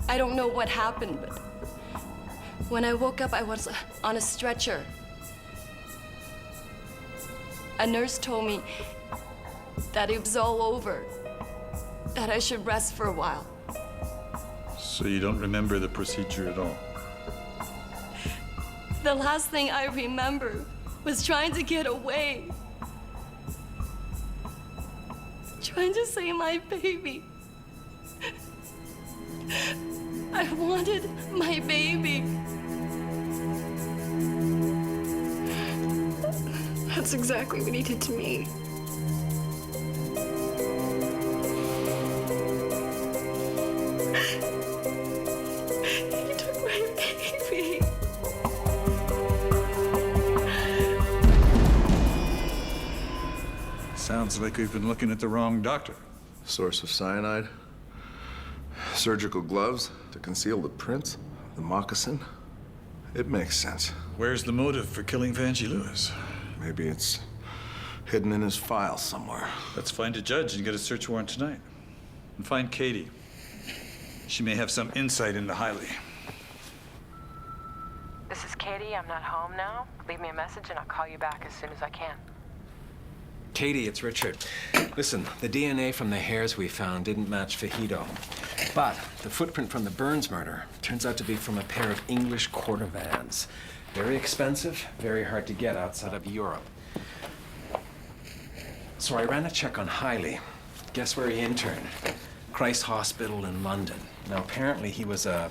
I don't know what happened, but when I woke up, I was on a stretcher. A nurse told me that it was all over, that I should rest for a while. So you don't remember the procedure at all? The last thing I remember was trying to get away. Trying to save my baby. I wanted my baby. That's exactly what he did to me. He took my baby. Sounds like we've been looking at the wrong doctor. Source of cyanide. Surgical gloves to conceal the prints. The moccasin. It makes sense. Where's the motive for killing Vanjie Lewis? Maybe it's hidden in his file somewhere. Let's find a judge and get a search warrant tonight. And find Katie. She may have some insight into Hailey. This is Katie. I'm not home now. Leave me a message and I'll call you back as soon as I can. Katie, it's Richard. Listen, the DNA from the hairs we found didn't match Fajito. But the footprint from the Burns murder turns out to be from a pair of English Cordovans. Very expensive, very hard to get outside of Europe. So I ran a check on Hailey. Guess where he interned? Christ Hospital in London. Now, apparently he was a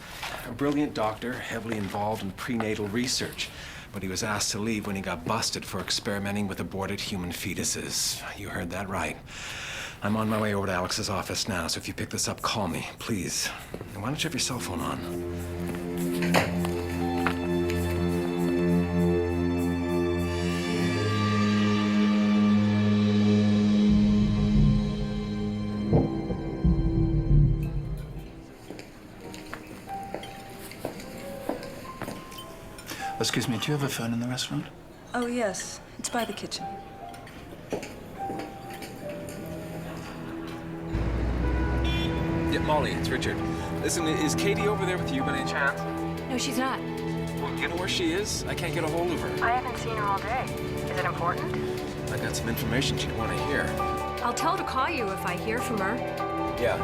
brilliant doctor, heavily involved in prenatal research. But he was asked to leave when he got busted for experimenting with aborted human fetuses. You heard that right. I'm on my way over to Alex's office now, so if you pick this up, call me, please. And why don't you have your cell phone on? Excuse me, do you have a phone in the restaurant? Oh, yes. It's by the kitchen. Yeah, Molly, it's Richard. Listen, is Katie over there with you by any chance? No, she's not. Well, you know where she is? I can't get a hold of her. I haven't seen her all day. Is it important? I got some information she'd want to hear. I'll tell her to call you if I hear from her. Yeah.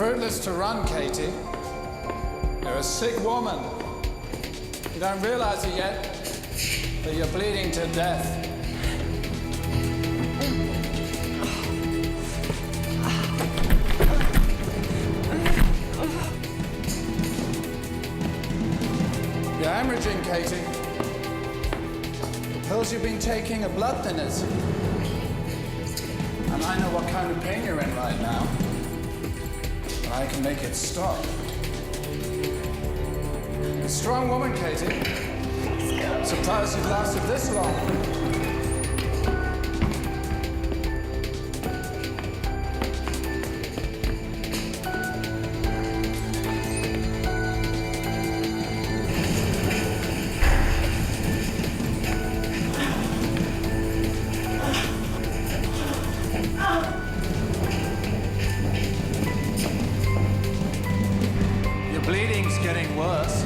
fruitless to run, Katie. You're a sick woman. You don't realize it yet, but you're bleeding to death. You're hemorrhaging, Katie. The pills you've been taking are blood thinners. And I know what kind of pain you're in right now. But I can make it stop. You're a strong woman, Katie. Surprised you've lasted this long. Your bleeding's getting worse.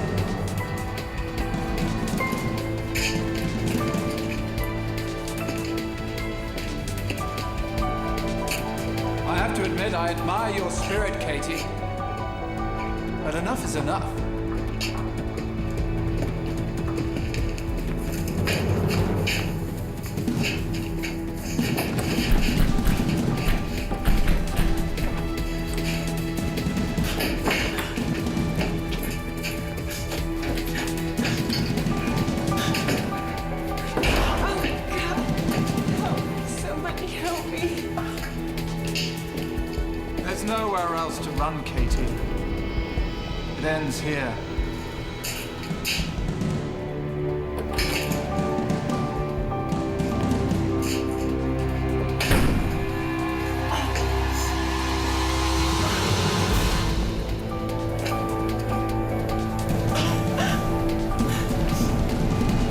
I have to admit, I admire your spirit, Katie. But enough is enough. Somebody help me. There's nowhere else to run, Katie. It ends here.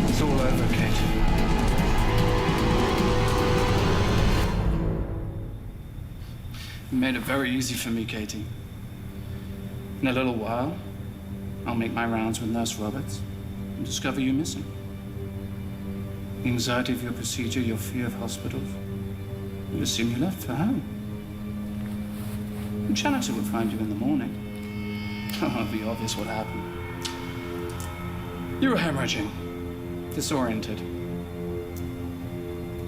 It's all over, Katie. You made it very easy for me, Katie. In a little while, I'll make my rounds with Nurse Roberts and discover you missing. The anxiety of your procedure, your fear of hospitals. You'll assume you left for home. The janitor would find you in the morning. It'll be obvious what happened. You were hemorrhaging, disoriented.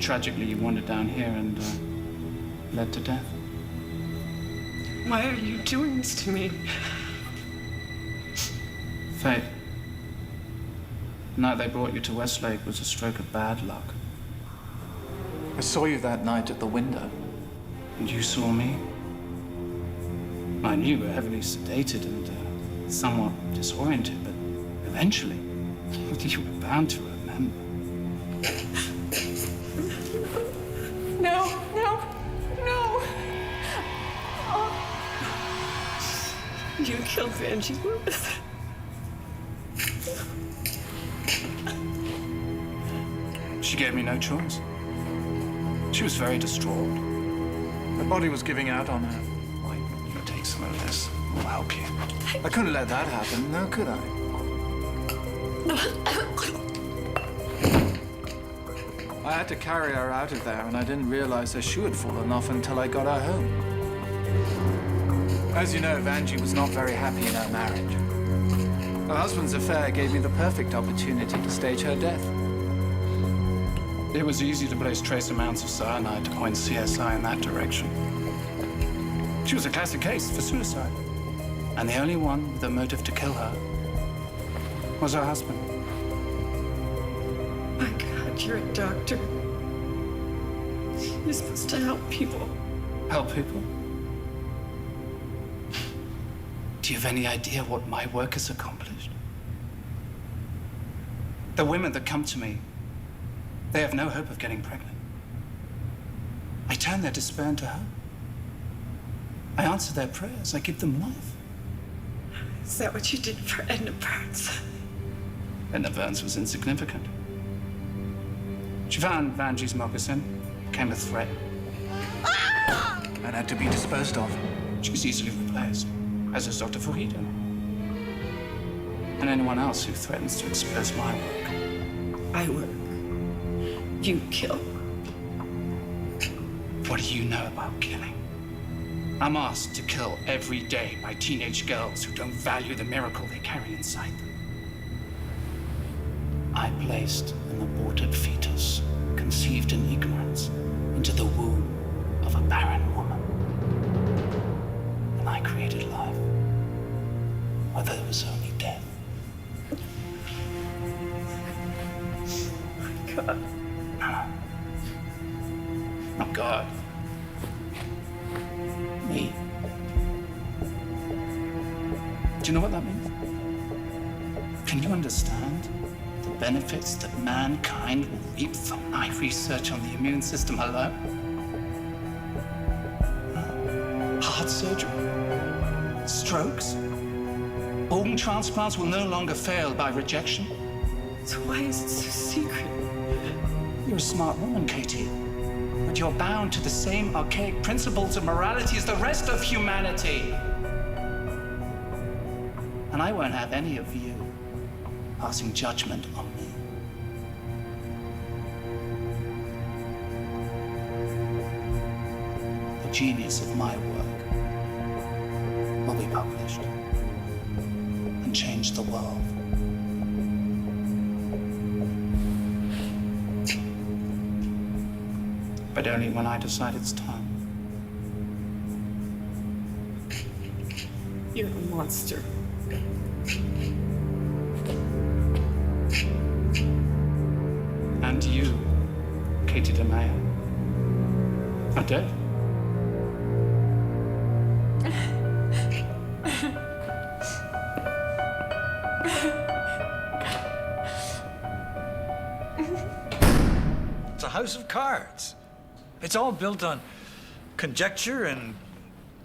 Tragically, you wandered down here and led to death. Why are you doing this to me? Fate. The night they brought you to Westlake was a stroke of bad luck. I saw you that night at the window. And you saw me. I knew you were heavily sedated and somewhat disoriented, but eventually, you were bound to remember. No, no, no. Oh. You killed Vanjie Lewis. She gave me no choice. She was very distraught. Her body was giving out on her. Why, you take some of this. We'll help you. I couldn't let that happen, no, could I? I had to carry her out of there, and I didn't realize her shoe had fallen off until I got her home. As you know, Vanjie was not very happy in her marriage. Her husband's affair gave me the perfect opportunity to stage her death. It was easy to place trace amounts of cyanide to point CSI in that direction. She was a classic case for suicide. And the only one with a motive to kill her was her husband. My God, you're a doctor. You're supposed to help people. Help people? Do you have any idea what my work has accomplished? The women that come to me, they have no hope of getting pregnant. I turn their despair into hope. I answer their prayers. I give them life. Is that what you did for Edna Burns? Edna Burns was insignificant. She found Vanjie's moccasin, became a threat, and had to be disposed of. She was easily replaced, as is Dr. Fujito. And anyone else who threatens to expose my work. I work. You kill. What do you know about killing? I'm asked to kill every day by teenage girls who don't value the miracle they carry inside them. I placed an aborted fetus, conceived in ignorance, into the womb of a barren woman. And I created life, where there was only death. God. No. Not God. Me. Do you know what that means? Can you understand the benefits that mankind will reap from my research on the immune system alone? Heart surgery? Strokes? Organ transplants will no longer fail by rejection? So why is it so secret? You're a smart woman, Katie. But you're bound to the same archaic principles of morality as the rest of humanity. And I won't have any of you passing judgment on me. The genius of my work will be published and change the world. But only when I decide it's time. You're a monster. And you, Katie DeMeo, are dead. It's a house of cards. It's all built on conjecture and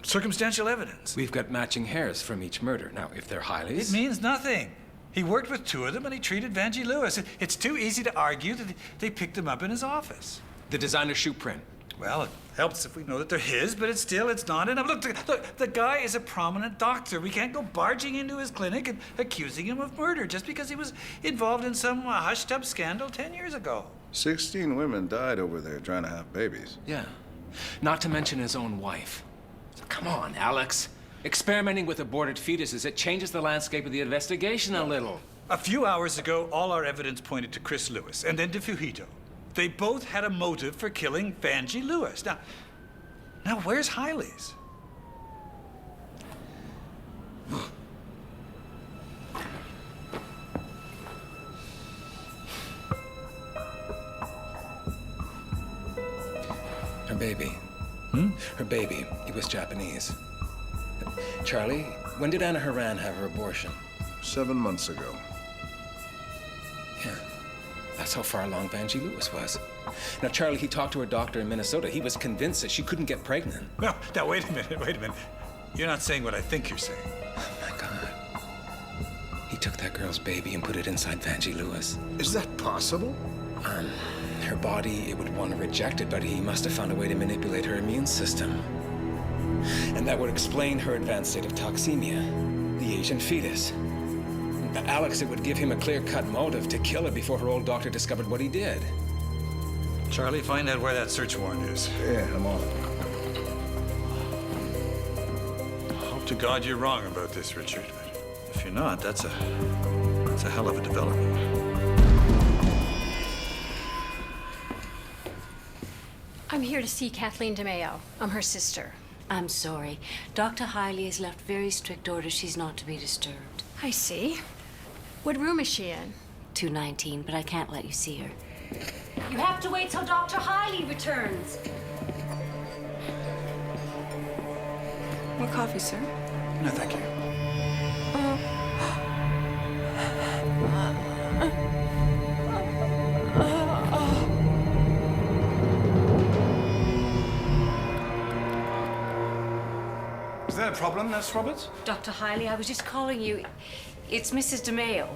circumstantial evidence. We've got matching hairs from each murder. Now, if they're Hiley's... It means nothing. He worked with two of them and he treated Vanjie Lewis. It's too easy to argue that they picked them up in his office. The designer shoe print. Well, it helps if we know that they're his, but it's not enough. Look, the guy is a prominent doctor. We can't go barging into his clinic and accusing him of murder just because he was involved in some hushed-up scandal 10 years ago. 16 women died over there trying to have babies. Yeah. Not to mention his own wife. So come on, Alex. Experimenting with aborted fetuses, it changes the landscape of the investigation a little. A few hours ago, all our evidence pointed to Chris Lewis and then to Fujito. They both had a motive for killing Vanjie Lewis. Now where's Hiley's? Her baby. Her baby. He was Japanese. Charlie, when did Anna Haran have her abortion? 7 months ago. Yeah. That's how far along Vanjie Lewis was. Now, Charlie, he talked to her doctor in Minnesota. He was convinced that she couldn't get pregnant. No, now wait a minute. You're not saying what I think you're saying. Oh, my God. He took that girl's baby and put it inside Vanjie Lewis. Is that possible? Her body, it would want to reject it, but he must have found a way to manipulate her immune system. And that would explain her advanced state of toxemia, the Asian fetus. Alex, it would give him a clear-cut motive to kill her before her old doctor discovered what he did. Charlie, find out where that search warrant is. Yeah, I'm on it. Hope to God you're wrong about this, Richard. But if you're not, that's a hell of a development. I'm here to see Kathleen DeMeo. I'm her sister. I'm sorry. Dr. Hiley has left very strict orders she's not to be disturbed. I see. What room is she in? 219, but I can't let you see her. You have to wait till Dr. Hiley returns. More coffee, sir? No, thank you. Is there a problem, Nurse Roberts? Dr. Hiley, I was just calling you. It's Mrs. DeMeo.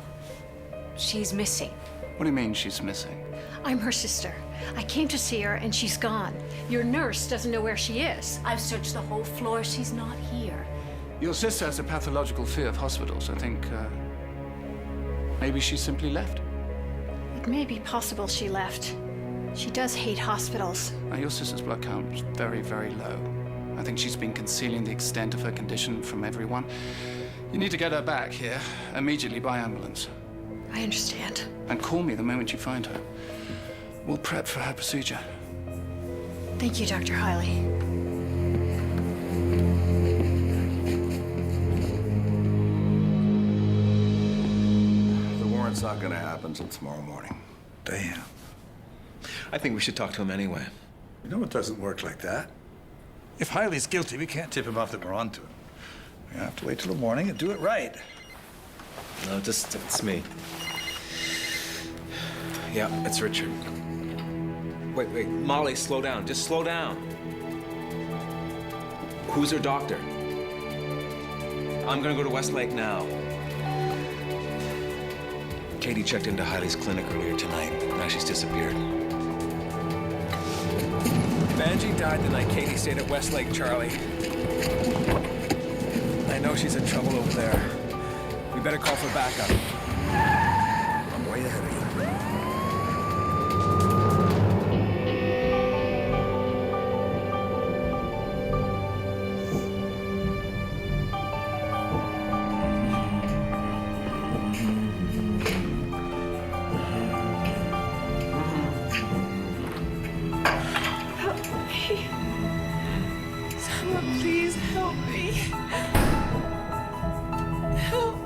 She's missing. What do you mean she's missing? I'm her sister. I came to see her and she's gone. Your nurse doesn't know where she is. I've searched the whole floor. She's not here. Your sister has a pathological fear of hospitals. I think, maybe she simply left. It may be possible she left. She does hate hospitals. Now, your sister's blood count was very, very low. I think she's been concealing the extent of her condition from everyone. You need to get her back here immediately by ambulance. I understand. And call me the moment you find her. We'll prep for her procedure. Thank you, Dr. Hiley. The warrant's not gonna happen until tomorrow morning. Damn. I think we should talk to him anyway. You know it doesn't work like that. If Hiley's guilty, we can't tip him off that we're onto him. We have to wait till the morning and do it right. No, just it's me. Yeah, it's Richard. Wait, Molly, slow down. Just slow down. Who's her doctor? I'm gonna go to Westlake now. Katie checked into Hiley's clinic earlier tonight. Now she's disappeared. Vanjie died the night Katie stayed at Westlake, Charlie. I know she's in trouble over there. We better call for backup. I'm way ahead of you. Someone please help me. Help.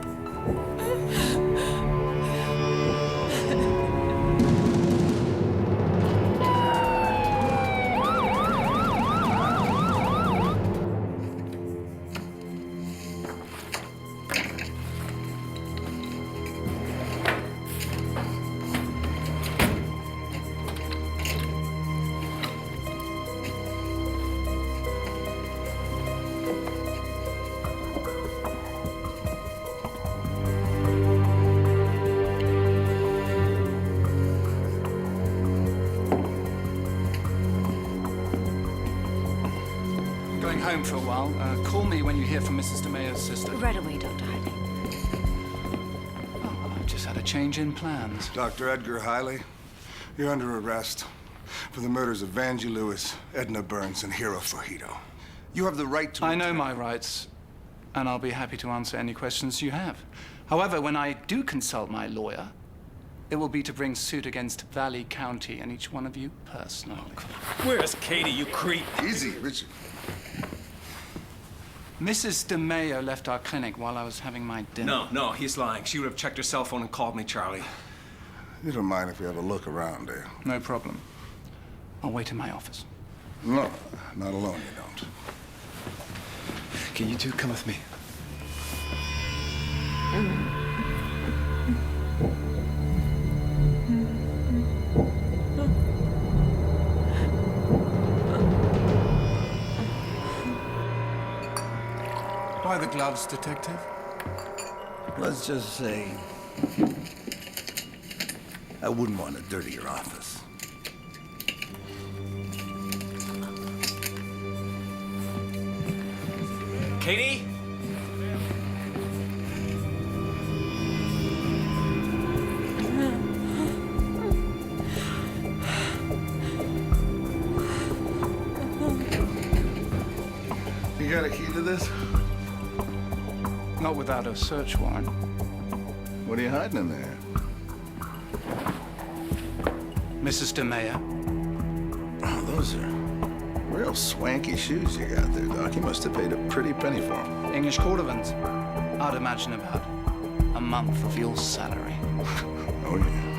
Going home for a while. Call me when you hear from Mrs. DeMeo's sister. Right away, Dr. Hiley. Oh, I've just had a change in plans. Dr. Edgar Hiley, you're under arrest for the murders of Vanjie Lewis, Edna Burns, and Hiro Fujito. You have the right to... I know my rights, and I'll be happy to answer any questions you have. However, when I do consult my lawyer, it will be to bring suit against Valley County and each one of you personally. Where's Katie, you creep? Easy, Richard. Mrs. DeMeo left our clinic while I was having my dinner. No, he's lying. She would have checked her cell phone and called me, Charlie. You don't mind if we have a look around, do you? No problem. I'll wait in my office. No, not alone, you don't. Can you two come with me? Why the gloves, detective? Let's just say I wouldn't want to dirty your office. Katie? You got a key to this? Not without a search warrant. What are you hiding in there? Mrs. DeMeo. Oh, those are real swanky shoes you got there, Doc. You must have paid a pretty penny for them. English Cordovans. I'd imagine about a month of your salary. Oh, yeah.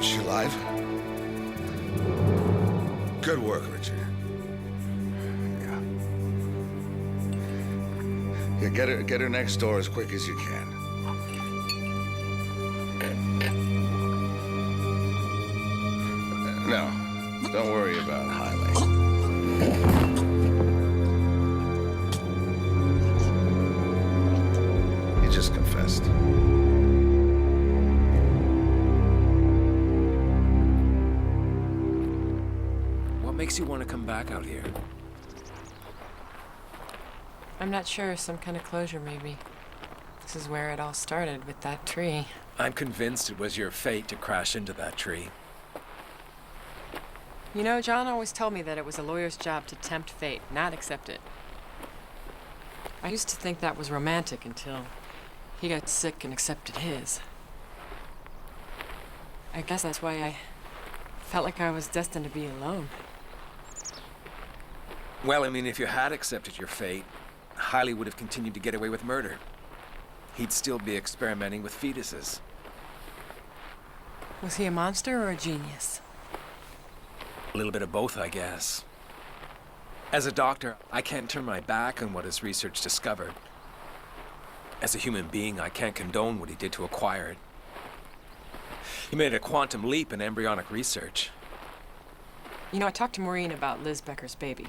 She alive? Good work, Richard. Yeah. Yeah, get her next door as quick as you can. No, don't worry about Hailey. He just confessed. What makes you want to come back out here? I'm not sure. Some kind of closure, maybe. This is where it all started, with that tree. I'm convinced it was your fate to crash into that tree. You know, John always told me that it was a lawyer's job to tempt fate, not accept it. I used to think that was romantic until he got sick and accepted his. I guess that's why I felt like I was destined to be alone. Well, I mean, if you had accepted your fate, Hailey would have continued to get away with murder. He'd still be experimenting with fetuses. Was he a monster or a genius? A little bit of both, I guess. As a doctor, I can't turn my back on what his research discovered. As a human being, I can't condone what he did to acquire it. He made a quantum leap in embryonic research. You know, I talked to Maureen about Liz Becker's baby.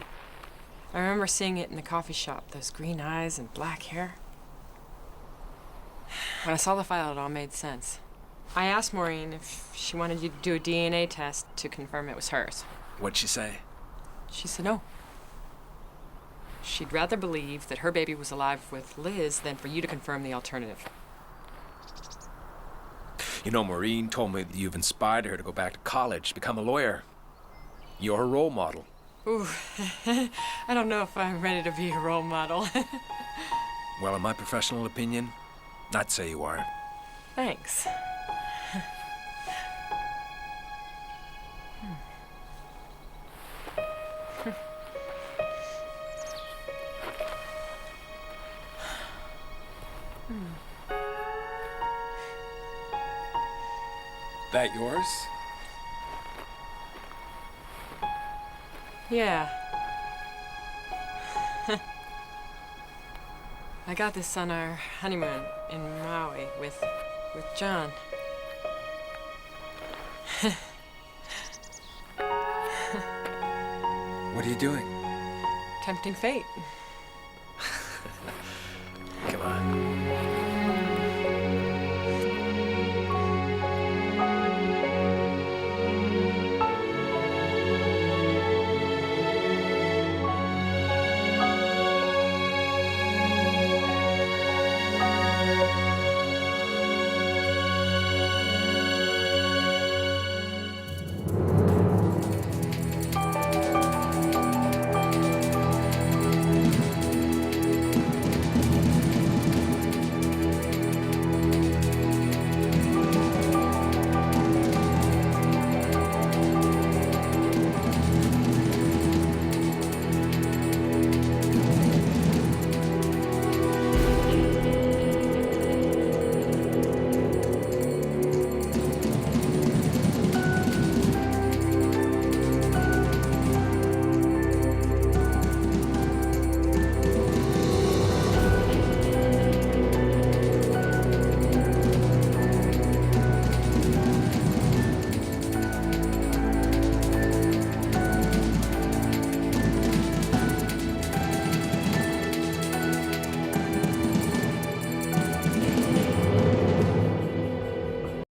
I remember seeing it in the coffee shop, those green eyes and black hair. When I saw the file, it all made sense. I asked Maureen if she wanted you to do a DNA test to confirm it was hers. What'd she say? She said no. She'd rather believe that her baby was alive with Liz than for you to confirm the alternative. You know, Maureen told me that you've inspired her to go back to college, become a lawyer. You're her role model. Ooh, I don't know if I'm ready to be a role model. Well, in my professional opinion, I'd say you are. Thanks. That yours? Yeah. I got this on our honeymoon in Maui with John. What are you doing? Tempting fate.